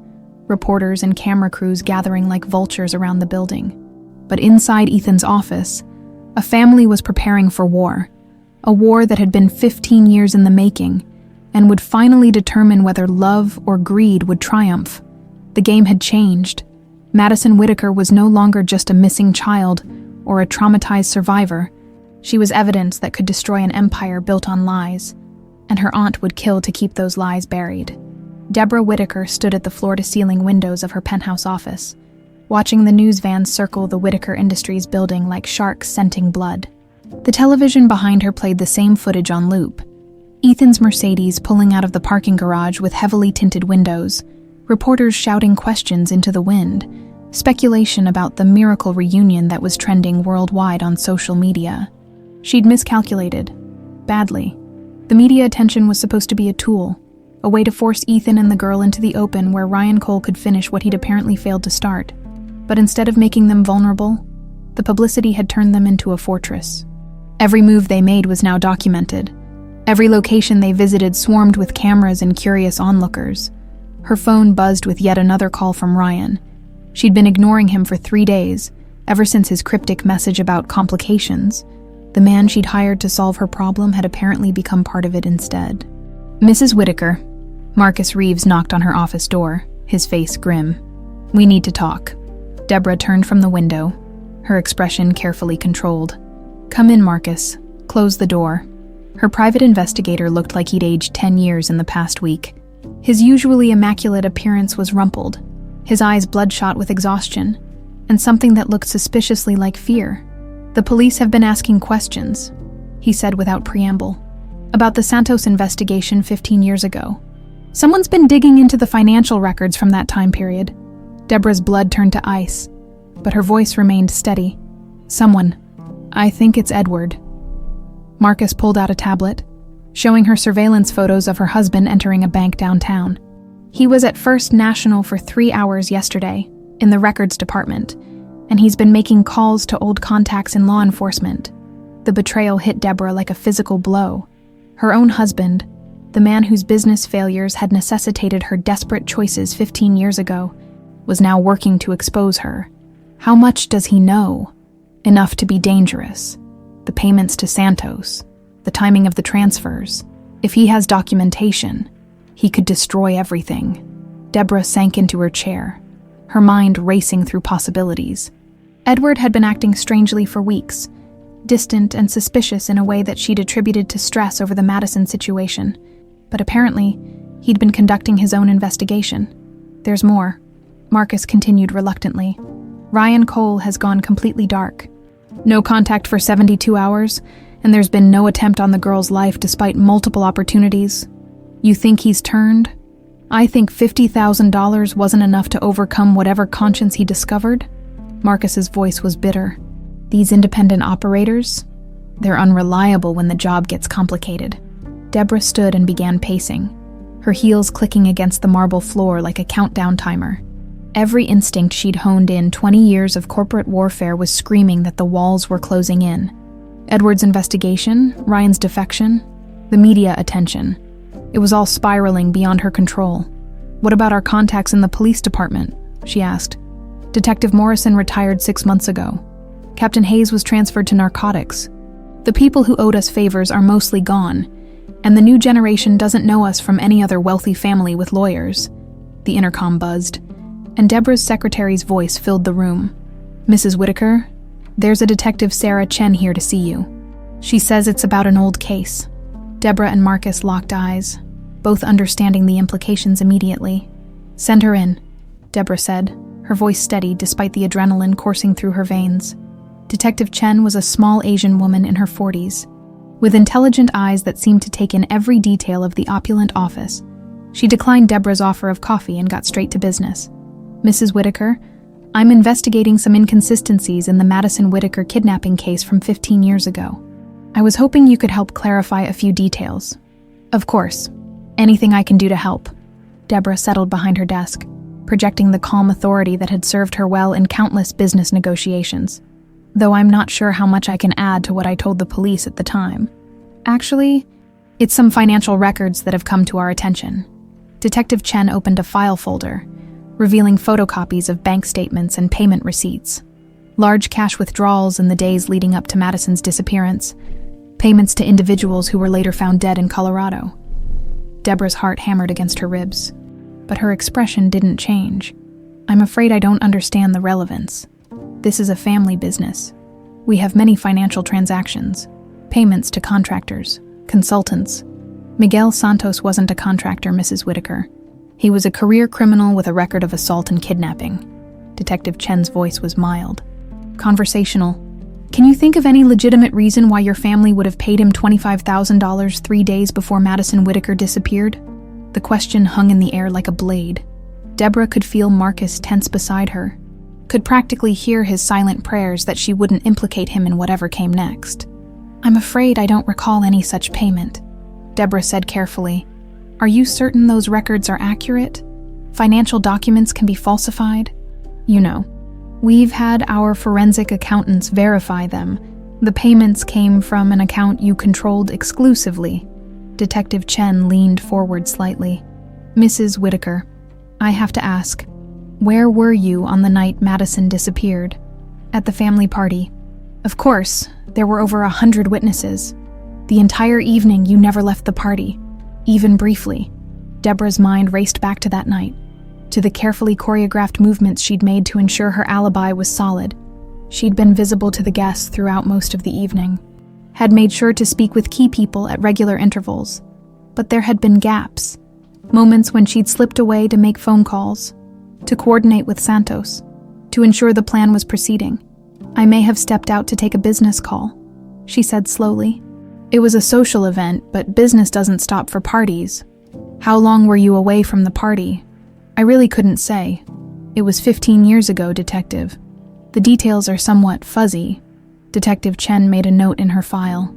S1: reporters and camera crews gathering like vultures around the building. But inside Ethan's office, a family was preparing for war, a war that had been 15 years in the making, and would finally determine whether love or greed would triumph. The game had changed. Madison Whitaker was no longer just a missing child or a traumatized survivor. She was evidence that could destroy an empire built on lies, and her aunt would kill to keep those lies buried. Deborah Whitaker stood at the floor-to-ceiling windows of her penthouse office, watching the news vans circle the Whitaker Industries building like sharks scenting blood. The television behind her played the same footage on loop. Ethan's Mercedes pulling out of the parking garage with heavily tinted windows, reporters shouting questions into the wind, speculation about the miracle reunion that was trending worldwide on social media. She'd miscalculated. Badly. The media attention was supposed to be a tool, a way to force Ethan and the girl into the open where Ryan Cole could finish what he'd apparently failed to start. But instead of making them vulnerable, the publicity had turned them into a fortress. Every move they made was now documented. Every location they visited swarmed with cameras and curious onlookers. Her phone buzzed with yet another call from Ryan. She'd been ignoring him for 3 days, ever since his cryptic message about complications. The man she'd hired to solve her problem had apparently become part of it instead. Mrs. Whitaker. Marcus Reeves knocked on her office door, his face grim. "We need to talk." Deborah turned from the window, her expression carefully controlled. "Come in, Marcus. Close the door." Her private investigator looked like he'd aged 10 years in the past week. His usually immaculate appearance was rumpled, his eyes bloodshot with exhaustion, and something that looked suspiciously like fear. "The police have been asking questions," he said without preamble, "about the Santos investigation 15 years ago. Someone's been digging into the financial records from that time period." Deborah's blood turned to ice, but her voice remained steady. "Someone. I think it's Edward." Marcus pulled out a tablet, showing her surveillance photos of her husband entering a bank downtown. He was at First National for 3 hours yesterday, in the records department, and he's been making calls to old contacts in law enforcement. The betrayal hit Deborah like a physical blow. Her own husband, the man whose business failures had necessitated her desperate choices 15 years ago, was now working to expose her. How much does he know? Enough to be dangerous. The payments to Santos, the timing of the transfers. If he has documentation, he could destroy everything. Deborah sank into her chair, her mind racing through possibilities. Edward had been acting strangely for weeks, distant and suspicious in a way that she'd attributed to stress over the Madison situation. But apparently, he'd been conducting his own investigation. "There's more," Marcus continued reluctantly. "Ryan Cole has gone completely dark. No contact for 72 hours, and there's been no attempt on the girl's life despite multiple opportunities. You think he's turned? I think $50,000 wasn't enough to overcome whatever conscience he discovered." Marcus's voice was bitter. "These independent operators? They're unreliable when the job gets complicated." Deborah stood and began pacing, her heels clicking against the marble floor like a countdown timer. Every instinct she'd honed in 20 years of corporate warfare was screaming that the walls were closing in. Edward's investigation, Ryan's defection, the media attention. It was all spiraling beyond her control. "What about our contacts in the police department?" she asked. "Detective Morrison retired 6 months ago. Captain Hayes was transferred to narcotics. The people who owed us favors are mostly gone, and the new generation doesn't know us from any other wealthy family with lawyers." The intercom buzzed, and Deborah's secretary's voice filled the room. "Mrs. Whitaker, there's a Detective Sarah Chen here to see you. She says it's about an old case." Deborah and Marcus locked eyes, both understanding the implications immediately. "Send her in," Deborah said, her voice steady despite the adrenaline coursing through her veins. Detective Chen was a small Asian woman in her 40s, with intelligent eyes that seemed to take in every detail of the opulent office. She declined Deborah's offer of coffee and got straight to business. "Mrs. Whitaker, I'm investigating some inconsistencies in the Madison Whitaker kidnapping case from 15 years ago. I was hoping you could help clarify a few details." "Of course. Anything I can do to help." Deborah settled behind her desk, projecting the calm authority that had served her well in countless business negotiations. "Though I'm not sure how much I can add to what I told the police at the time. Actually, it's some financial records that have come to our attention." Detective Chen opened a file folder, revealing photocopies of bank statements and payment receipts. Large cash withdrawals in the days leading up to Madison's disappearance, payments to individuals who were later found dead in Colorado. Deborah's heart hammered against her ribs, but her expression didn't change. "I'm afraid I don't understand the relevance. This is a family business. We have many financial transactions, payments to contractors, consultants. Miguel Santos wasn't a contractor, Mrs. Whitaker. He was a career criminal with a record of assault and kidnapping." Detective Chen's voice was mild, conversational. "Can you think of any legitimate reason why your family would have paid him $25,000 3 days before Madison Whitaker disappeared?" The question hung in the air like a blade. Deborah could feel Marcus tense beside her, could practically hear his silent prayers that she wouldn't implicate him in whatever came next. "I'm afraid I don't recall any such payment," Deborah said carefully. "Are you certain those records are accurate? Financial documents can be falsified? You know, we've had our forensic accountants verify them. The payments came from an account you controlled exclusively." Detective Chen leaned forward slightly. "Mrs. Whitaker, I have to ask, where were you on the night Madison disappeared?" "At the family party. Of course, there were over 100 witnesses. The entire evening you never left the party, even briefly." Deborah's mind raced back to that night, to the carefully choreographed movements she'd made to ensure her alibi was solid. She'd been visible to the guests throughout most of the evening, had made sure to speak with key people at regular intervals. But there had been gaps, moments when she'd slipped away to make phone calls, to coordinate with Santos, to ensure the plan was proceeding. "I may have stepped out to take a business call," she said slowly. "It was a social event, but business doesn't stop for parties." "How long were you away from the party?" "I really couldn't say. It was 15 years ago, Detective. The details are somewhat fuzzy." Detective Chen made a note in her file.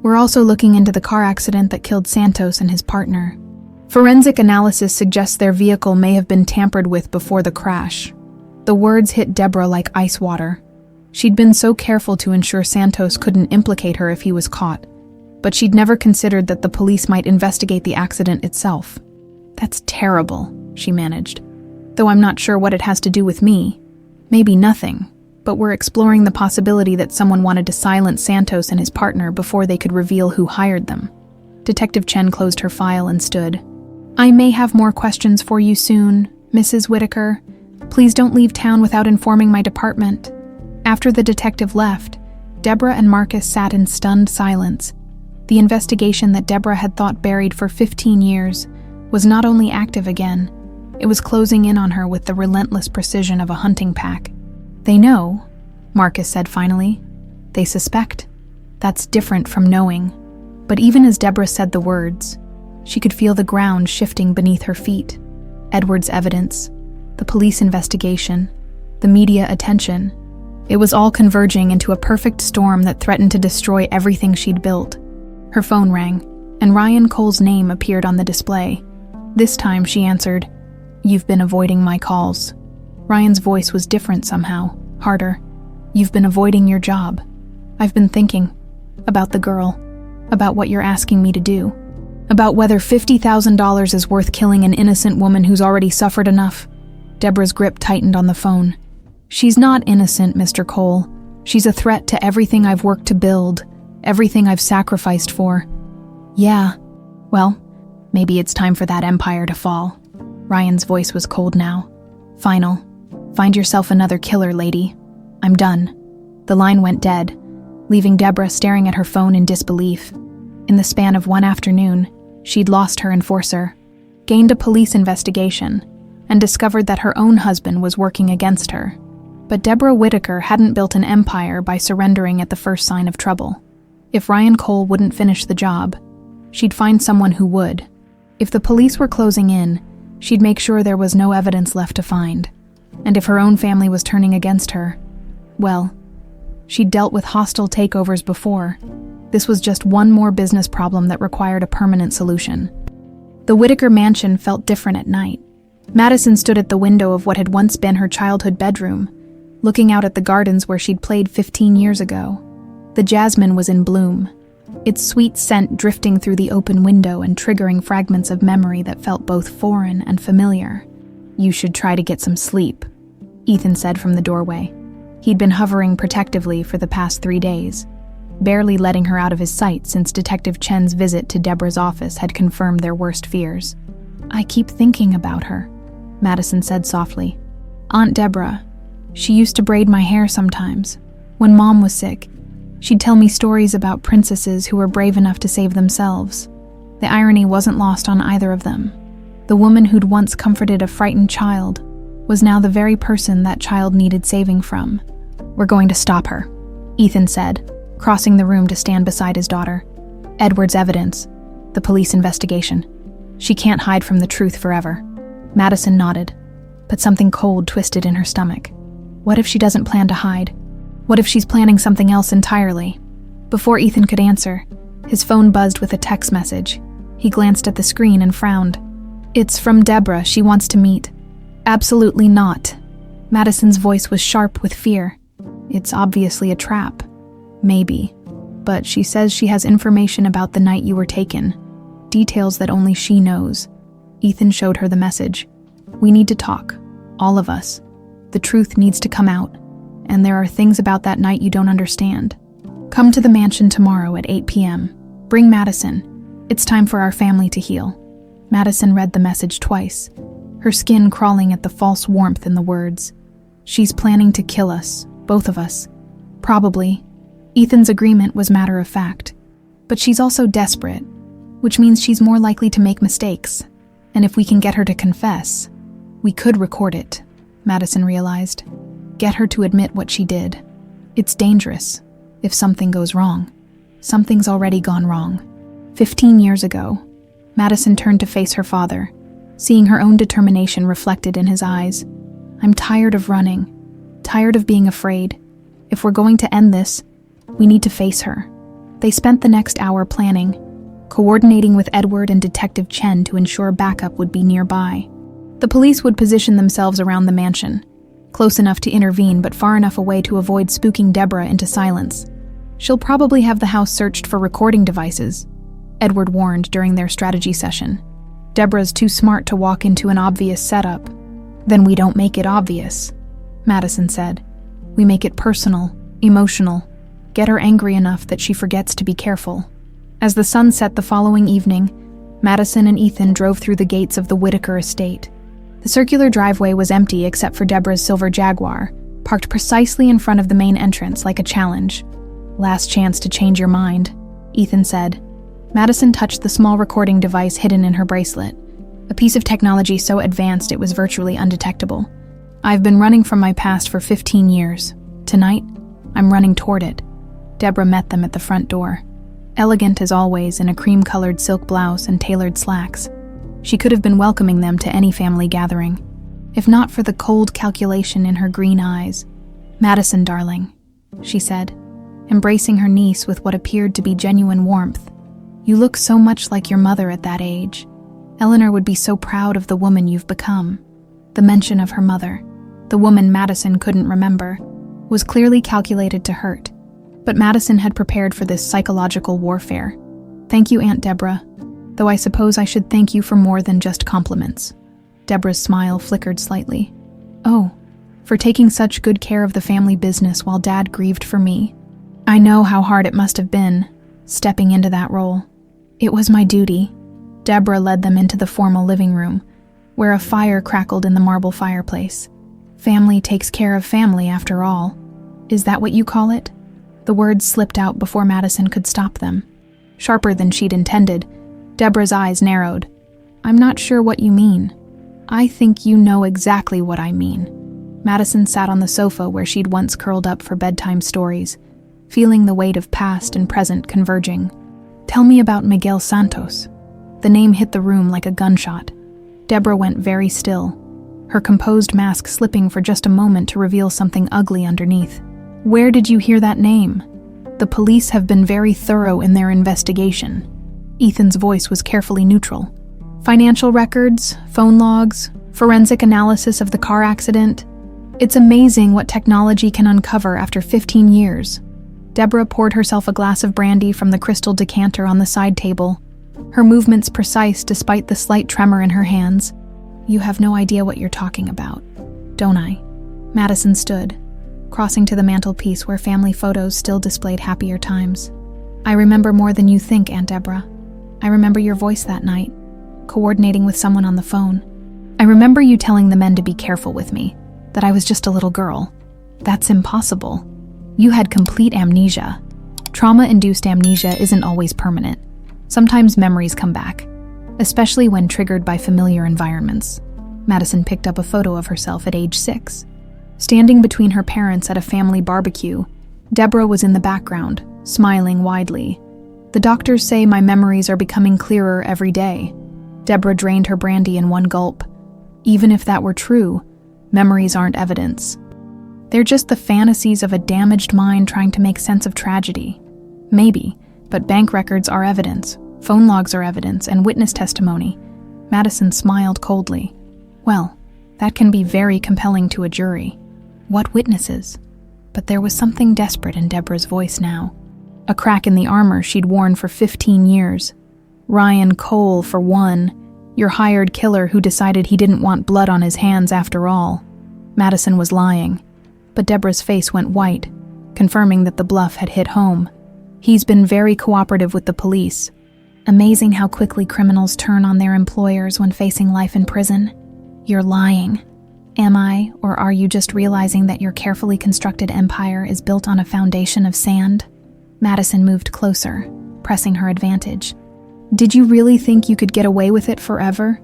S1: "We're also looking into the car accident that killed Santos and his partner. Forensic analysis suggests their vehicle may have been tampered with before the crash." The words hit Deborah like ice water. She'd been so careful to ensure Santos couldn't implicate her if he was caught, but she'd never considered that the police might investigate the accident itself. "That's terrible," she managed. "Though I'm not sure what it has to do with me. Maybe nothing, but we're exploring the possibility that someone wanted to silence Santos and his partner before they could reveal who hired them." Detective Chen closed her file and stood. "I may have more questions for you soon, Mrs. Whitaker. Please don't leave town without informing my department." After the detective left, Deborah and Marcus sat in stunned silence. The investigation that Deborah had thought buried for 15 years was not only active again, it was closing in on her with the relentless precision of a hunting pack. "They know," Marcus said finally. "They suspect. That's different from knowing." But even as Deborah said the words, she could feel the ground shifting beneath her feet. Edward's evidence, the police investigation, the media attention. It was all converging into a perfect storm that threatened to destroy everything she'd built. Her phone rang, and Ryan Cole's name appeared on the display. This time she answered, "You've been avoiding my calls." Ryan's voice was different somehow, harder. "You've been avoiding your job. I've been thinking about the girl, about what you're asking me to do, about whether $50,000 is worth killing an innocent woman who's already suffered enough." Deborah's grip tightened on the phone. "She's not innocent, Mr. Cole. She's a threat to everything I've worked to build, everything I've sacrificed for." "Yeah, well, maybe it's time for that empire to fall." Ryan's voice was cold now. "Final. Find yourself another killer, lady. I'm done." The line went dead, leaving Deborah staring at her phone in disbelief. In the span of one afternoon, she'd lost her enforcer, gained a police investigation, and discovered that her own husband was working against her. But Deborah Whitaker hadn't built an empire by surrendering at the first sign of trouble. If Ryan Cole wouldn't finish the job, she'd find someone who would. If the police were closing in, she'd make sure there was no evidence left to find. And if her own family was turning against her, well, she'd dealt with hostile takeovers before. This was just one more business problem that required a permanent solution. The Whitaker mansion felt different at night. Madison stood at the window of what had once been her childhood bedroom, looking out at the gardens where she'd played 15 years ago. The jasmine was in bloom, its sweet scent drifting through the open window and triggering fragments of memory that felt both foreign and familiar. "You should try to get some sleep," Ethan said from the doorway. He'd been hovering protectively for the past 3 days. barely letting her out of his sight since Detective Chen's visit to Deborah's office had confirmed their worst fears. "I keep thinking about her," Madison said softly. "Aunt Deborah. She used to braid my hair sometimes. When Mom was sick, she'd tell me stories about princesses who were brave enough to save themselves. The irony wasn't lost on either of them. The woman who'd once comforted a frightened child was now the very person that child needed saving from. We're going to stop her," Ethan said, crossing the room to stand beside his daughter. "Edward's evidence. The police investigation. She can't hide from the truth forever." Madison nodded, but something cold twisted in her stomach. What if she doesn't plan to hide? What if she's planning something else entirely? Before Ethan could answer, his phone buzzed with a text message. He glanced at the screen and frowned. "It's from Deborah. She wants to meet." "Absolutely not." Madison's voice was sharp with fear. "It's obviously a trap." "Maybe. But she says she has information about the night you were taken. Details that only she knows." Ethan showed her the message. "We need to talk. All of us. The truth needs to come out. And there are things about that night you don't understand. Come to the mansion tomorrow at 8 p.m. Bring Madison. It's time for our family to heal." Madison read the message twice, her skin crawling at the false warmth in the words. "She's planning to kill us, both of us. Probably." Ethan's agreement was matter of fact. "But she's also desperate, which means she's more likely to make mistakes. And if we can get her to confess, we could record it," Madison realized. "Get her to admit what she did. It's dangerous. If something goes wrong, something's already gone wrong." 15 years ago, Madison turned to face her father, seeing her own determination reflected in his eyes. "I'm tired of running, tired of being afraid. If we're going to end this, we need to face her." They spent the next hour planning, coordinating with Edward and Detective Chen to ensure backup would be nearby. The police would position themselves around the mansion, close enough to intervene but far enough away to avoid spooking Deborah into silence. "She'll probably have the house searched for recording devices," Edward warned during their strategy session. "Deborah's too smart to walk into an obvious setup." "Then we don't make it obvious," Madison said. "We make it personal, emotional. Get her angry enough that she forgets to be careful." As the sun set the following evening, Madison and Ethan drove through the gates of the Whitaker estate. The circular driveway was empty except for Deborah's silver Jaguar, parked precisely in front of the main entrance like a challenge. "Last chance to change your mind," Ethan said. Madison touched the small recording device hidden in her bracelet, a piece of technology so advanced it was virtually undetectable. "I've been running from my past for 15 years. Tonight, I'm running toward it." Deborah met them at the front door. Elegant as always in a cream-colored silk blouse and tailored slacks, she could have been welcoming them to any family gathering, if not for the cold calculation in her green eyes. "Madison, darling," she said, embracing her niece with what appeared to be genuine warmth. "You look so much like your mother at that age. Eleanor would be so proud of the woman you've become." The mention of her mother, the woman Madison couldn't remember, was clearly calculated to hurt. But Madison had prepared for this psychological warfare. "Thank you, Aunt Deborah, though I suppose I should thank you for more than just compliments." Deborah's smile flickered slightly. "Oh, for taking such good care of the family business while Dad grieved for me. I know how hard it must have been, stepping into that role. It was my duty." Deborah led them into the formal living room, where a fire crackled in the marble fireplace. "Family takes care of family, after all. Is that what you call it?" The words slipped out before Madison could stop them. Sharper than she'd intended, Deborah's eyes narrowed. "I'm not sure what you mean." "I think you know exactly what I mean." Madison sat on the sofa where she'd once curled up for bedtime stories, feeling the weight of past and present converging. "Tell me about Miguel Santos." The name hit the room like a gunshot. Deborah went very still, her composed mask slipping for just a moment to reveal something ugly underneath. "Where did you hear that name?" "The police have been very thorough in their investigation." Ethan's voice was carefully neutral. "Financial records, phone logs, forensic analysis of the car accident. It's amazing what technology can uncover after 15 years. Deborah poured herself a glass of brandy from the crystal decanter on the side table, her movements precise despite the slight tremor in her hands. "You have no idea what you're talking about, don't I?" Madison stood, crossing to the mantelpiece where family photos still displayed happier times. "I remember more than you think, Aunt Deborah. I remember your voice that night, coordinating with someone on the phone. I remember you telling the men to be careful with me, that I was just a little girl. That's impossible. You had complete amnesia. Trauma-induced amnesia isn't always permanent. Sometimes memories come back, especially when triggered by familiar environments." Madison picked up a photo of herself at age 6. Standing between her parents at a family barbecue, Deborah was in the background, smiling widely. "The doctors say my memories are becoming clearer every day." Deborah drained her brandy in one gulp. "Even if that were true, memories aren't evidence. They're just the fantasies of a damaged mind trying to make sense of tragedy. Maybe, but bank records are evidence, phone logs are evidence, and witness testimony." Madison smiled coldly. "Well, that can be very compelling to a jury. What witnesses?" But there was something desperate in Deborah's voice now. A crack in the armor she'd worn for 15 years. Ryan Cole, for one, your hired killer who decided he didn't want blood on his hands after all. Madison was lying, but Deborah's face went white, confirming that the bluff had hit home. "He's been very cooperative with the police. Amazing how quickly criminals turn on their employers when facing life in prison. You're lying. Am I, or are you just realizing that your carefully constructed empire is built on a foundation of sand?" Madison moved closer, pressing her advantage. "Did you really think you could get away with it forever?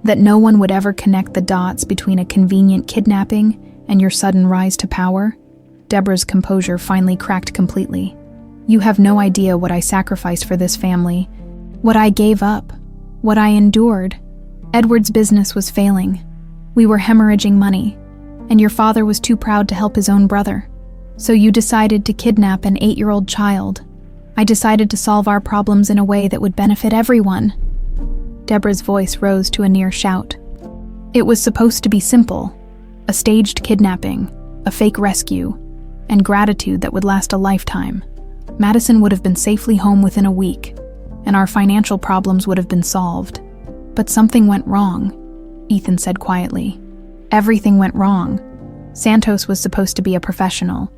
S1: That no one would ever connect the dots between a convenient kidnapping and your sudden rise to power?" Deborah's composure finally cracked completely. "You have no idea what I sacrificed for this family, what I gave up, what I endured. Edward's business was failing. We were hemorrhaging money, and your father was too proud to help his own brother. So you decided to kidnap an 8-year-old child. I decided to solve our problems in a way that would benefit everyone." Deborah's voice rose to a near shout. "It was supposed to be simple. A staged kidnapping, a fake rescue, and gratitude that would last a lifetime. Madison would have been safely home within a week, and our financial problems would have been solved. But something went wrong," Ethan said quietly. "Everything went wrong. Santos was supposed to be a professional,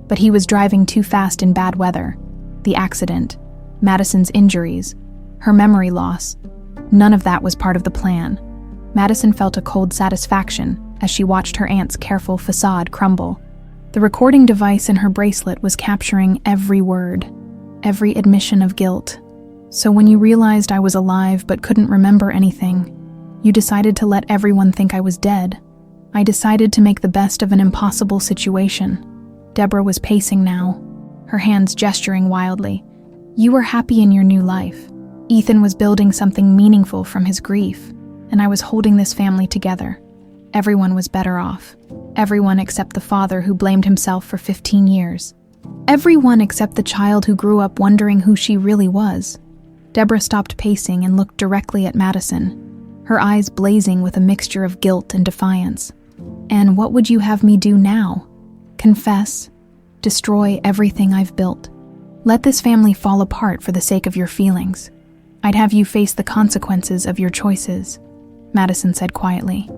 S1: but he was driving too fast in bad weather. The accident, Madison's injuries, her memory loss, none of that was part of the plan." Madison felt a cold satisfaction as she watched her aunt's careful facade crumble. The recording device in her bracelet was capturing every word, every admission of guilt. "So when you realized I was alive but couldn't remember anything, you decided to let everyone think I was dead. I decided to make the best of an impossible situation." Deborah was pacing now, her hands gesturing wildly. "You were happy in your new life. Ethan was building something meaningful from his grief, and I was holding this family together. Everyone was better off. Everyone except the father who blamed himself for 15 years. Everyone except the child who grew up wondering who she really was." Deborah stopped pacing and looked directly at Madison, her eyes blazing with a mixture of guilt and defiance. "And what would you have me do now? Confess? Destroy everything I've built? Let this family fall apart for the sake of your feelings? I'd have you face the consequences of your choices," Madison said quietly,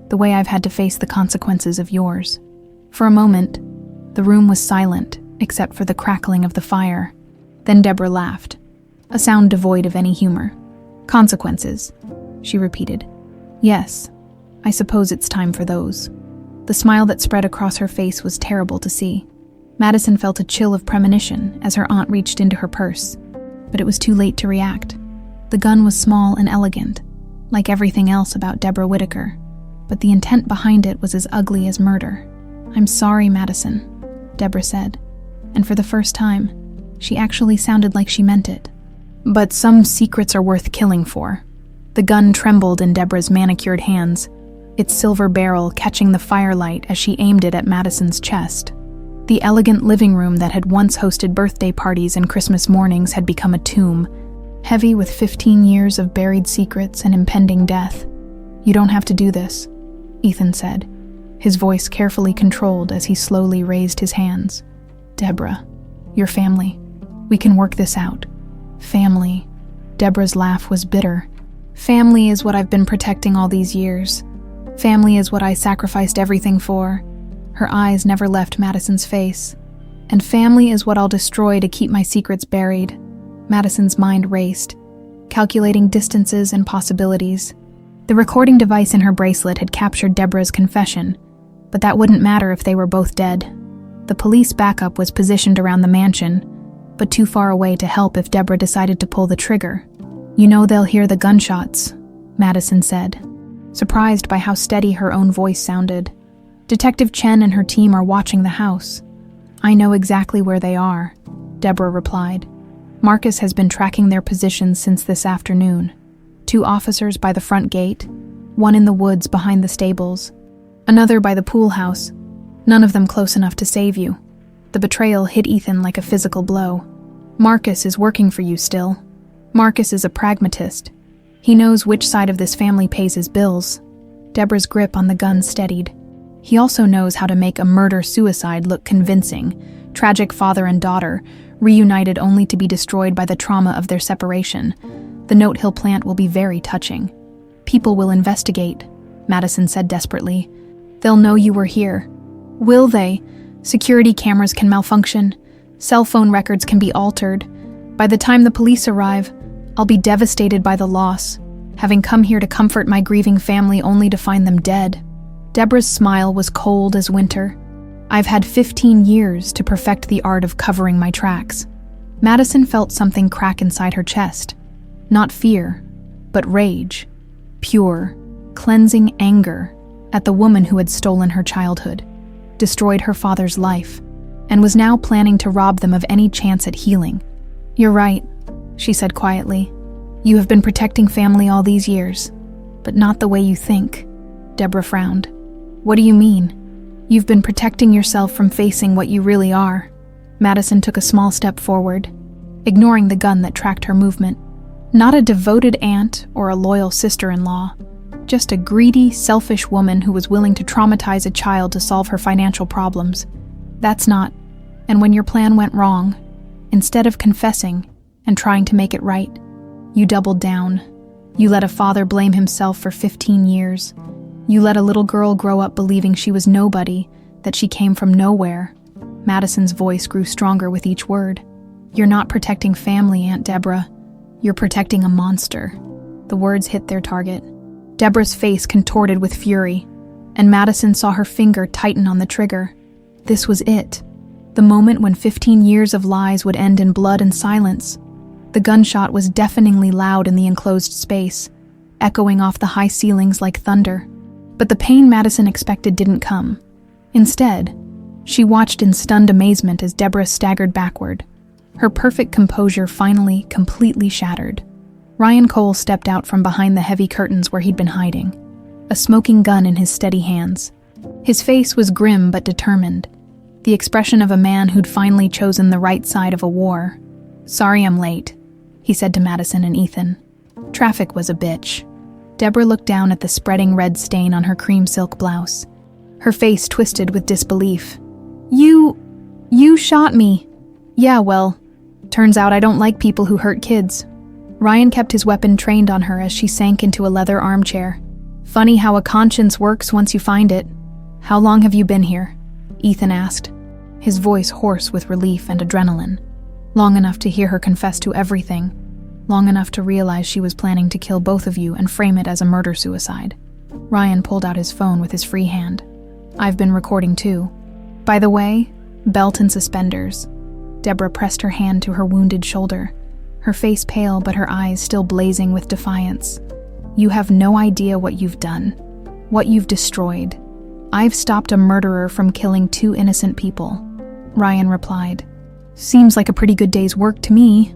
S1: "the way I've had to face the consequences of yours." For a moment, the room was silent except for the crackling of the fire. Then Deborah laughed, a sound devoid of any humor. "Consequences," she repeated. "Yes, I suppose it's time for those." The smile that spread across her face was terrible to see. Madison felt a chill of premonition as her aunt reached into her purse, but it was too late to react. The gun was small and elegant, like everything else about Deborah Whitaker, but the intent behind it was as ugly as murder. "I'm sorry, Madison," Deborah said, and for the first time, she actually sounded like she meant it. "But some secrets are worth killing for." The gun trembled in Deborah's manicured hands, its silver barrel catching the firelight as she aimed it at Madison's chest. The elegant living room that had once hosted birthday parties and Christmas mornings had become a tomb, heavy with 15 years of buried secrets and impending death. "You don't have to do this," Ethan said, his voice carefully controlled as he slowly raised his hands. "Deborah, your family. We can work this out." "Family." Deborah's laugh was bitter. "Family is what I've been protecting all these years. Family is what I sacrificed everything for. Her eyes never left Madison's face. "And family is what I'll destroy to keep my secrets buried." Madison's mind raced, calculating distances and possibilities. The recording device in her bracelet had captured Deborah's confession, but that wouldn't matter if they were both dead. The police backup was positioned around the mansion, but too far away to help if Deborah decided to pull the trigger. "You know they'll hear the gunshots," Madison said, surprised by how steady her own voice sounded. "Detective Chen and her team are watching the house." "I know exactly where they are," Deborah replied. "Marcus has been tracking their positions since this afternoon. 2 officers by the front gate, 1 in the woods behind the stables, another by the pool house, none of them close enough to save you. The betrayal hit Ethan like a physical blow. Marcus is working for you still. Marcus is a pragmatist. He knows which side of this family pays his bills." Deborah's grip on the gun steadied. "He also knows how to make a murder-suicide look convincing. Tragic father and daughter, reunited only to be destroyed by the trauma of their separation. The note he'll plant will be very touching." "People will investigate," Madison said desperately. "They'll know you were here." "Will they? Security cameras can malfunction. Cell phone records can be altered. By the time the police arrive, I'll be devastated by the loss, having come here to comfort my grieving family only to find them dead." Deborah's smile was cold as winter. "I've had 15 years to perfect the art of covering my tracks." Madison felt something crack inside her chest. Not fear, but rage. Pure, cleansing anger at the woman who had stolen her childhood, destroyed her father's life, and was now planning to rob them of any chance at healing. "You're right," she said quietly. "You have been protecting family all these years, but not the way you think." Deborah frowned. "What do you mean?" "You've been protecting yourself from facing what you really are." Madison took a small step forward, ignoring the gun that tracked her movement. "Not a devoted aunt or a loyal sister-in-law, just a greedy, selfish woman who was willing to traumatize a child to solve her financial problems. That's not. And when your plan went wrong, instead of confessing and trying to make it right, you doubled down. You let a father blame himself for 15 years. You let a little girl grow up believing she was nobody, that she came from nowhere." Madison's voice grew stronger with each word. "You're not protecting family, Aunt Deborah. You're protecting a monster." The words hit their target. Deborah's face contorted with fury, and Madison saw her finger tighten on the trigger. This was it. The moment when 15 years of lies would end in blood and silence. The gunshot was deafeningly loud in the enclosed space, echoing off the high ceilings like thunder. But the pain Madison expected didn't come. Instead, she watched in stunned amazement as Deborah staggered backward, her perfect composure finally completely shattered. Ryan Cole stepped out from behind the heavy curtains where he'd been hiding, a smoking gun in his steady hands. His face was grim but determined, the expression of a man who'd finally chosen the right side of a war. "Sorry I'm late," he said to Madison and Ethan. "Traffic was a bitch." Deborah looked down at the spreading red stain on her cream silk blouse. Her face twisted with disbelief. You shot me." "Yeah, well, turns out I don't like people who hurt kids." Ryan kept his weapon trained on her as she sank into a leather armchair. "Funny how a conscience works once you find it." "How long have you been here?" Ethan asked, his voice hoarse with relief and adrenaline. "Long enough to hear her confess to everything. Long enough to realize she was planning to kill both of you and frame it as a murder-suicide." Ryan pulled out his phone with his free hand. "I've been recording too. By the way, belt and suspenders." Deborah pressed her hand to her wounded shoulder, her face pale but her eyes still blazing with defiance. "You have no idea what you've done, what you've destroyed. I've stopped a murderer from killing 2 innocent people." Ryan replied, "Seems like a pretty good day's work to me."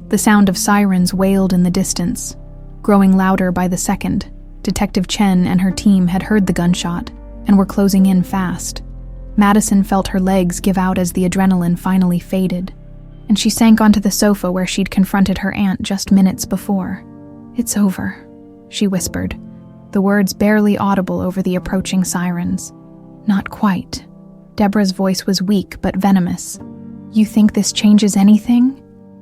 S1: The sound of sirens wailed in the distance, growing louder by the second. Detective Chen and her team had heard the gunshot and were closing in fast. Madison felt her legs give out as the adrenaline finally faded, and she sank onto the sofa where she'd confronted her aunt just minutes before. "It's over," she whispered, the words barely audible over the approaching sirens. "Not quite." Deborah's voice was weak but venomous. "You think this changes anything?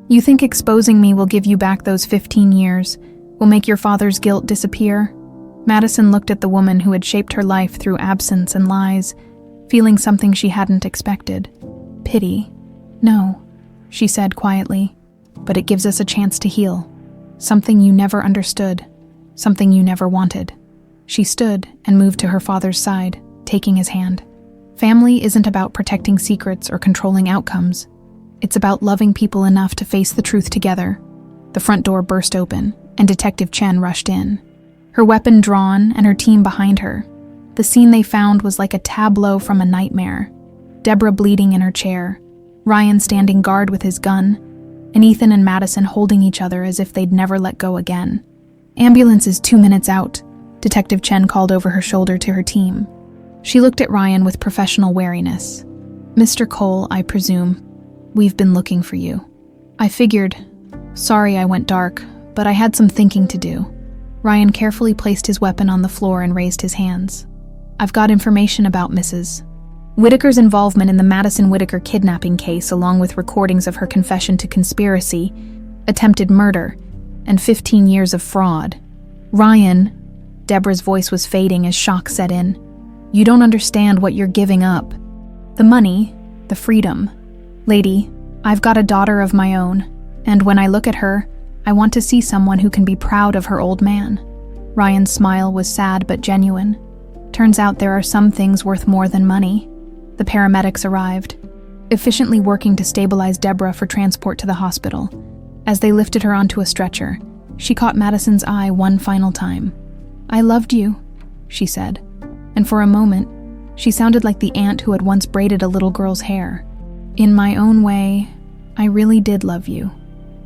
S1: You think exposing me will give you back those 15 years, will make your father's guilt disappear?" Madison looked at the woman who had shaped her life through absence and lies, feeling something she hadn't expected. Pity. No, she said quietly, but it gives us a chance to heal. Something you never understood, something you never wanted. She stood and moved to her father's side, taking his hand. Family isn't about protecting secrets or controlling outcomes. It's about loving people enough to face the truth together. The front door burst open, and Detective Chen rushed in, her weapon drawn and her team behind her. The scene they found was like a tableau from a nightmare. Deborah bleeding in her chair, Ryan standing guard with his gun, and Ethan and Madison holding each other as if they'd never let go again. "Ambulance is 2 minutes out," Detective Chen called over her shoulder to her team. She looked at Ryan with professional wariness. "Mr. Cole, I presume. We've been looking for you." "I figured. Sorry I went dark, but I had some thinking to do." Ryan carefully placed his weapon on the floor and raised his hands. "I've got information about Mrs. Whitaker's involvement in the Madison Whitaker kidnapping case, along with recordings of her confession to conspiracy, attempted murder, and 15 years of fraud." "Ryan," Deborah's voice was fading as shock set in. "You don't understand what you're giving up. The money, the freedom. Lady, I've got a daughter of my own, and when I look at her, I want to see someone who can be proud of her old man." Ryan's smile was sad but genuine. "Turns out there are some things worth more than money." The paramedics arrived, efficiently working to stabilize Deborah for transport to the hospital. As they lifted her onto a stretcher, she caught Madison's eye one final time. "I loved you," she said, and for a moment, she sounded like the aunt who had once braided a little girl's hair. "In my own way, I really did love you."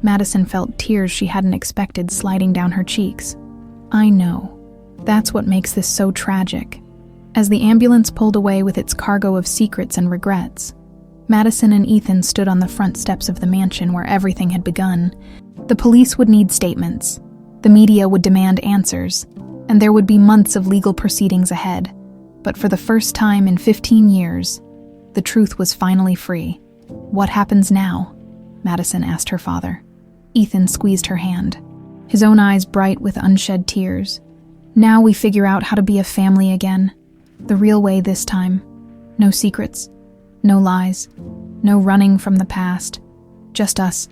S1: Madison felt tears she hadn't expected sliding down her cheeks. "I know. That's what makes this so tragic." As the ambulance pulled away with its cargo of secrets and regrets, Madison and Ethan stood on the front steps of the mansion where everything had begun. The police would need statements, the media would demand answers, and there would be months of legal proceedings ahead. But for the first time in 15 years, the truth was finally free. "What happens now?" Madison asked her father. Ethan squeezed her hand, his own eyes bright with unshed tears. "Now we figure out how to be a family again. The real way this time. No secrets, no lies, no running from the past. Just us,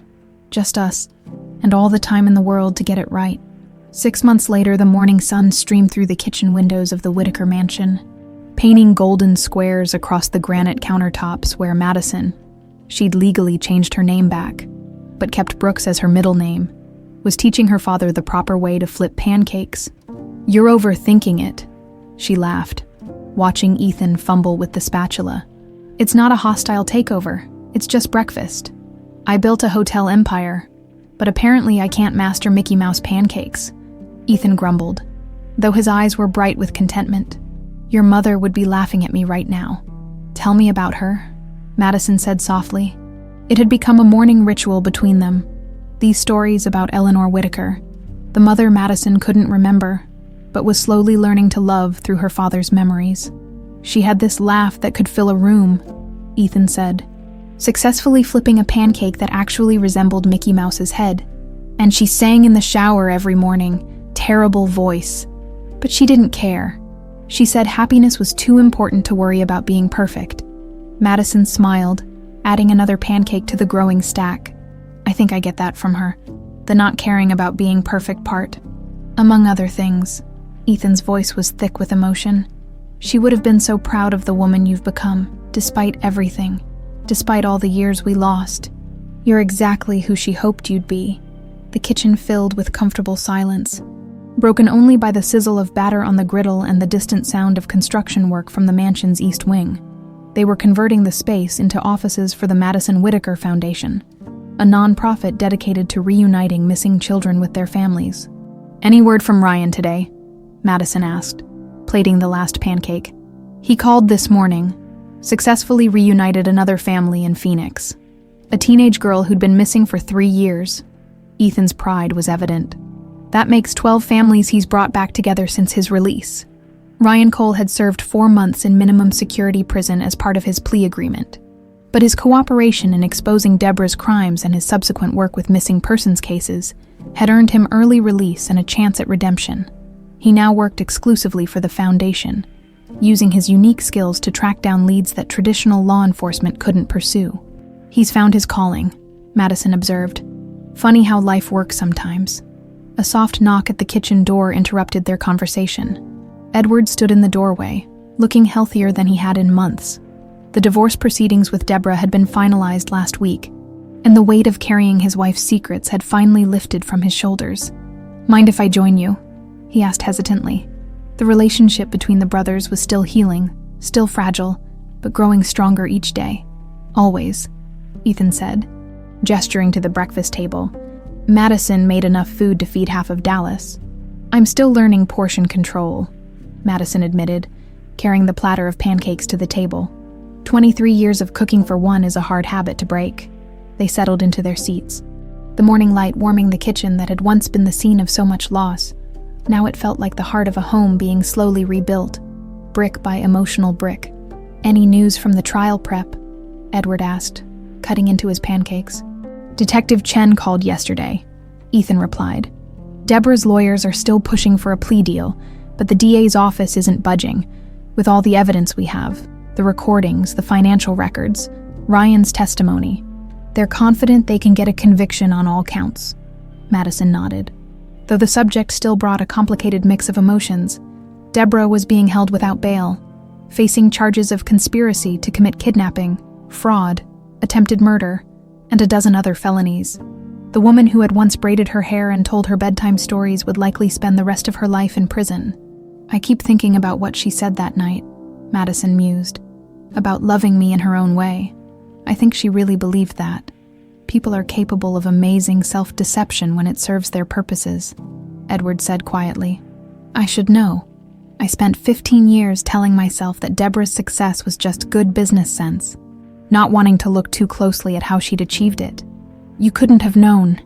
S1: and all the time in the world to get it right." 6 months later, the morning sun streamed through the kitchen windows of the Whitaker mansion, painting golden squares across the granite countertops where Madison, she'd legally changed her name back, but kept Brooks as her middle name, was teaching her father the proper way to flip pancakes. "You're overthinking it," she laughed, watching Ethan fumble with the spatula. "It's not a hostile takeover, it's just breakfast. I built a hotel empire, but apparently I can't master Mickey Mouse pancakes," Ethan grumbled, though his eyes were bright with contentment. "Your mother would be laughing at me right now." "Tell me about her," Madison said softly. It had become a morning ritual between them. These stories about Eleanor Whitaker, the mother Madison couldn't remember, but was slowly learning to love through her father's memories. "She had this laugh that could fill a room," Ethan said, successfully flipping a pancake that actually resembled Mickey Mouse's head. "And she sang in the shower every morning, terrible voice. But she didn't care. She said happiness was too important to worry about being perfect." Madison smiled, adding another pancake to the growing stack. "I think I get that from her, the not caring about being perfect part. Among other things." Ethan's voice was thick with emotion. "She would have been so proud of the woman you've become, despite everything, despite all the years we lost. You're exactly who she hoped you'd be." The kitchen filled with comfortable silence, broken only by the sizzle of batter on the griddle and the distant sound of construction work from the mansion's east wing. They were converting the space into offices for the Madison Whitaker Foundation, a nonprofit dedicated to reuniting missing children with their families. "Any word from Ryan today?" Madison asked, plating the last pancake. "He called this morning, successfully reunited another family in Phoenix. A teenage girl who'd been missing for 3 years. Ethan's pride was evident. That makes 12 families he's brought back together since his release. Ryan Cole had served 4 months in minimum security prison as part of his plea agreement. But his cooperation in exposing Deborah's crimes and his subsequent work with missing persons cases had earned him early release and a chance at redemption. He now worked exclusively for the Foundation, using his unique skills to track down leads that traditional law enforcement couldn't pursue. "He's found his calling," Madison observed. "Funny how life works sometimes." A soft knock at the kitchen door interrupted their conversation. Edward stood in the doorway, looking healthier than he had in months. The divorce proceedings with Deborah had been finalized last week, and the weight of carrying his wife's secrets had finally lifted from his shoulders. "Mind if I join you?" he asked hesitantly. The relationship between the brothers was still healing, still fragile, but growing stronger each day. "Always," Ethan said, gesturing to the breakfast table. Madison made enough food to feed half of Dallas. "I'm still learning portion control," Madison admitted, carrying the platter of pancakes to the table. 23 years of cooking for one is a hard habit to break. They settled into their seats. The morning light warming the kitchen that had once been the scene of so much loss. Now it felt like the heart of a home being slowly rebuilt, brick by emotional brick. "Any news from the trial prep?" Edward asked, cutting into his pancakes. "Detective Chen called yesterday," Ethan replied. "Deborah's lawyers are still pushing for a plea deal, but the DA's office isn't budging. With all the evidence we have, the recordings, the financial records, Ryan's testimony, they're confident they can get a conviction on all counts." Madison nodded. Though the subject still brought a complicated mix of emotions, Deborah was being held without bail, facing charges of conspiracy to commit kidnapping, fraud, attempted murder, and a dozen other felonies. The woman who had once braided her hair and told her bedtime stories would likely spend the rest of her life in prison. "I keep thinking about what she said that night," Madison mused, "about loving me in her own way. I think she really believed that. People are capable of amazing self-deception when it serves their purposes," Edward said quietly. "I should know. I spent 15 years telling myself that Deborah's success was just good business sense, not wanting to look too closely at how she'd achieved it. You couldn't have known,"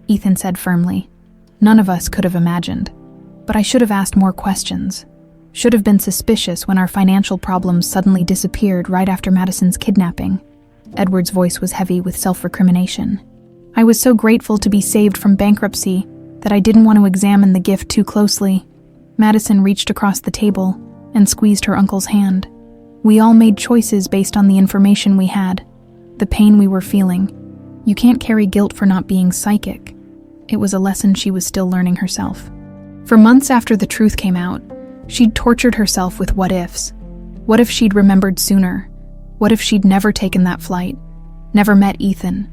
S1: Ethan said firmly. "None of us could have imagined. But I should have asked more questions. Should have been suspicious when our financial problems suddenly disappeared right after Madison's kidnapping." Edward's voice was heavy with self-recrimination. "I was so grateful to be saved from bankruptcy that I didn't want to examine the gift too closely." Madison reached across the table and squeezed her uncle's hand. "We all made choices based on the information we had, the pain we were feeling. You can't carry guilt for not being psychic." It was a lesson she was still learning herself. For months after the truth came out, she'd tortured herself with what-ifs. What if she'd remembered sooner? What if she'd never taken that flight, never met Ethan?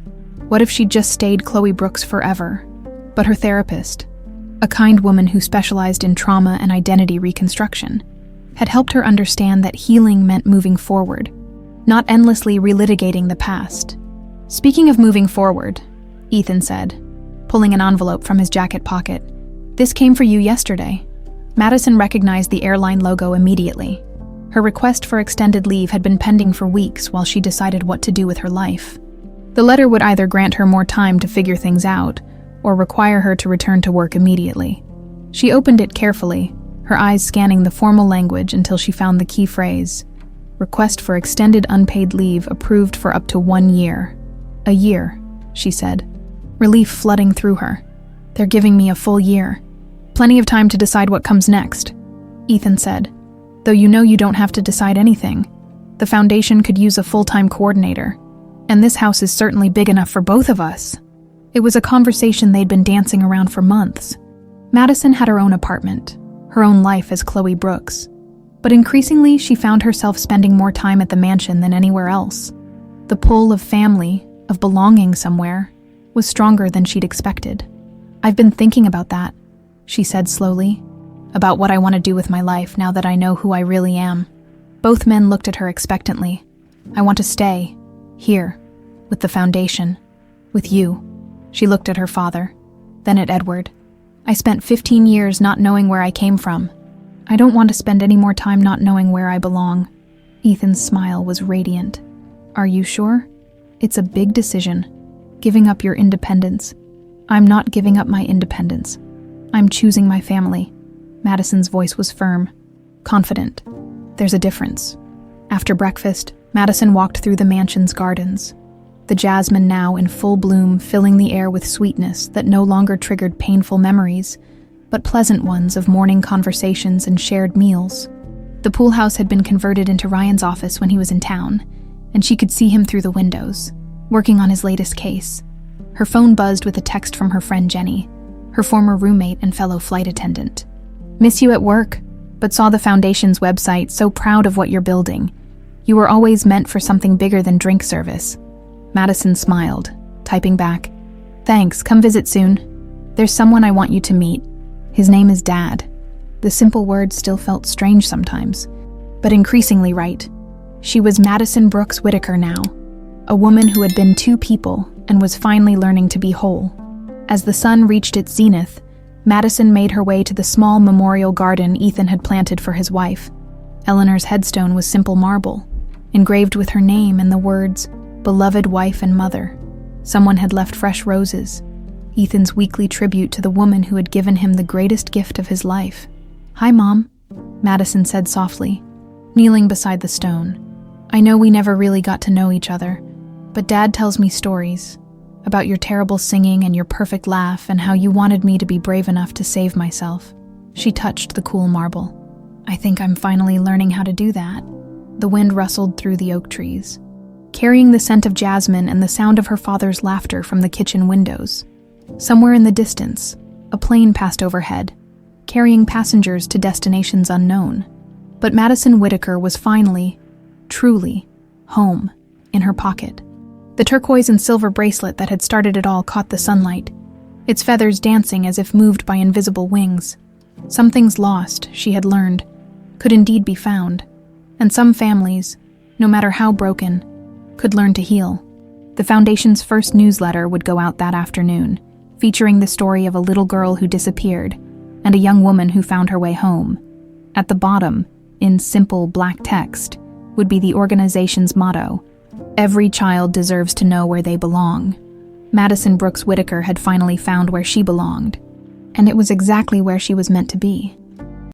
S1: What if she'd just stayed Chloe Brooks forever? But her therapist, a kind woman who specialized in trauma and identity reconstruction, had helped her understand that healing meant moving forward, not endlessly relitigating the past. "Speaking of moving forward," Ethan said, pulling an envelope from his jacket pocket, "this came for you yesterday." Madison recognized the airline logo immediately. Her request for extended leave had been pending for weeks while she decided what to do with her life. The letter would either grant her more time to figure things out or require her to return to work immediately. She opened it carefully, her eyes scanning the formal language until she found the key phrase, "Request for extended unpaid leave approved for up to 1 year." "A year," she said, relief flooding through her. "They're giving me a full year. Plenty of time to decide what comes next," Ethan said. "Though you know you don't have to decide anything. The foundation could use a full-time coordinator, and this house is certainly big enough for both of us." It was a conversation they'd been dancing around for months. Madison had her own apartment, her own life as Chloe Brooks, but increasingly she found herself spending more time at the mansion than anywhere else. The pull of family, of belonging somewhere, was stronger than she'd expected. "I've been thinking about that," she said slowly, "about what I want to do with my life now that I know who I really am." Both men looked at her expectantly. "I want to stay, here, with the foundation, with you." She looked at her father, then at Edward. "I spent 15 years not knowing where I came from. I don't want to spend any more time not knowing where I belong." Ethan's smile was radiant. "Are you sure? It's a big decision, giving up your independence." "I'm not giving up my independence. I'm choosing my family." Madison's voice was firm, confident. "There's a difference." After breakfast, Madison walked through the mansion's gardens, the jasmine now in full bloom, filling the air with sweetness that no longer triggered painful memories, but pleasant ones of morning conversations and shared meals. The pool house had been converted into Ryan's office when he was in town, and she could see him through the windows, working on his latest case. Her phone buzzed with a text from her friend Jenny, her former roommate and fellow flight attendant. "Miss you at work, but saw the Foundation's website, so proud of what you're building. You were always meant for something bigger than drink service." Madison smiled, typing back, "Thanks, come visit soon. There's someone I want you to meet. His name is Dad." The simple words still felt strange sometimes, but increasingly right. She was Madison Brooks Whitaker now, a woman who had been two people and was finally learning to be whole. As the sun reached its zenith, Madison made her way to the small memorial garden Ethan had planted for his wife. Eleanor's headstone was simple marble, engraved with her name and the words, "Beloved wife and mother." Someone had left fresh roses, Ethan's weekly tribute to the woman who had given him the greatest gift of his life. "Hi, Mom," Madison said softly, kneeling beside the stone. "I know we never really got to know each other, but Dad tells me stories about your terrible singing and your perfect laugh and how you wanted me to be brave enough to save myself." She touched the cool marble. "I think I'm finally learning how to do that." The wind rustled through the oak trees, carrying the scent of jasmine and the sound of her father's laughter from the kitchen windows. Somewhere in the distance, a plane passed overhead, carrying passengers to destinations unknown. But Madison Whitaker was finally, truly, home, in her pocket. The turquoise and silver bracelet that had started it all caught the sunlight, its feathers dancing as if moved by invisible wings. Some things lost, she had learned, could indeed be found, and some families, no matter how broken, could learn to heal. The Foundation's first newsletter would go out that afternoon, featuring the story of a little girl who disappeared and a young woman who found her way home. At the bottom, in simple black text, would be the organization's motto, "Every child deserves to know where they belong." Madison Brooks Whitaker had finally found where she belonged, and it was exactly where she was meant to be.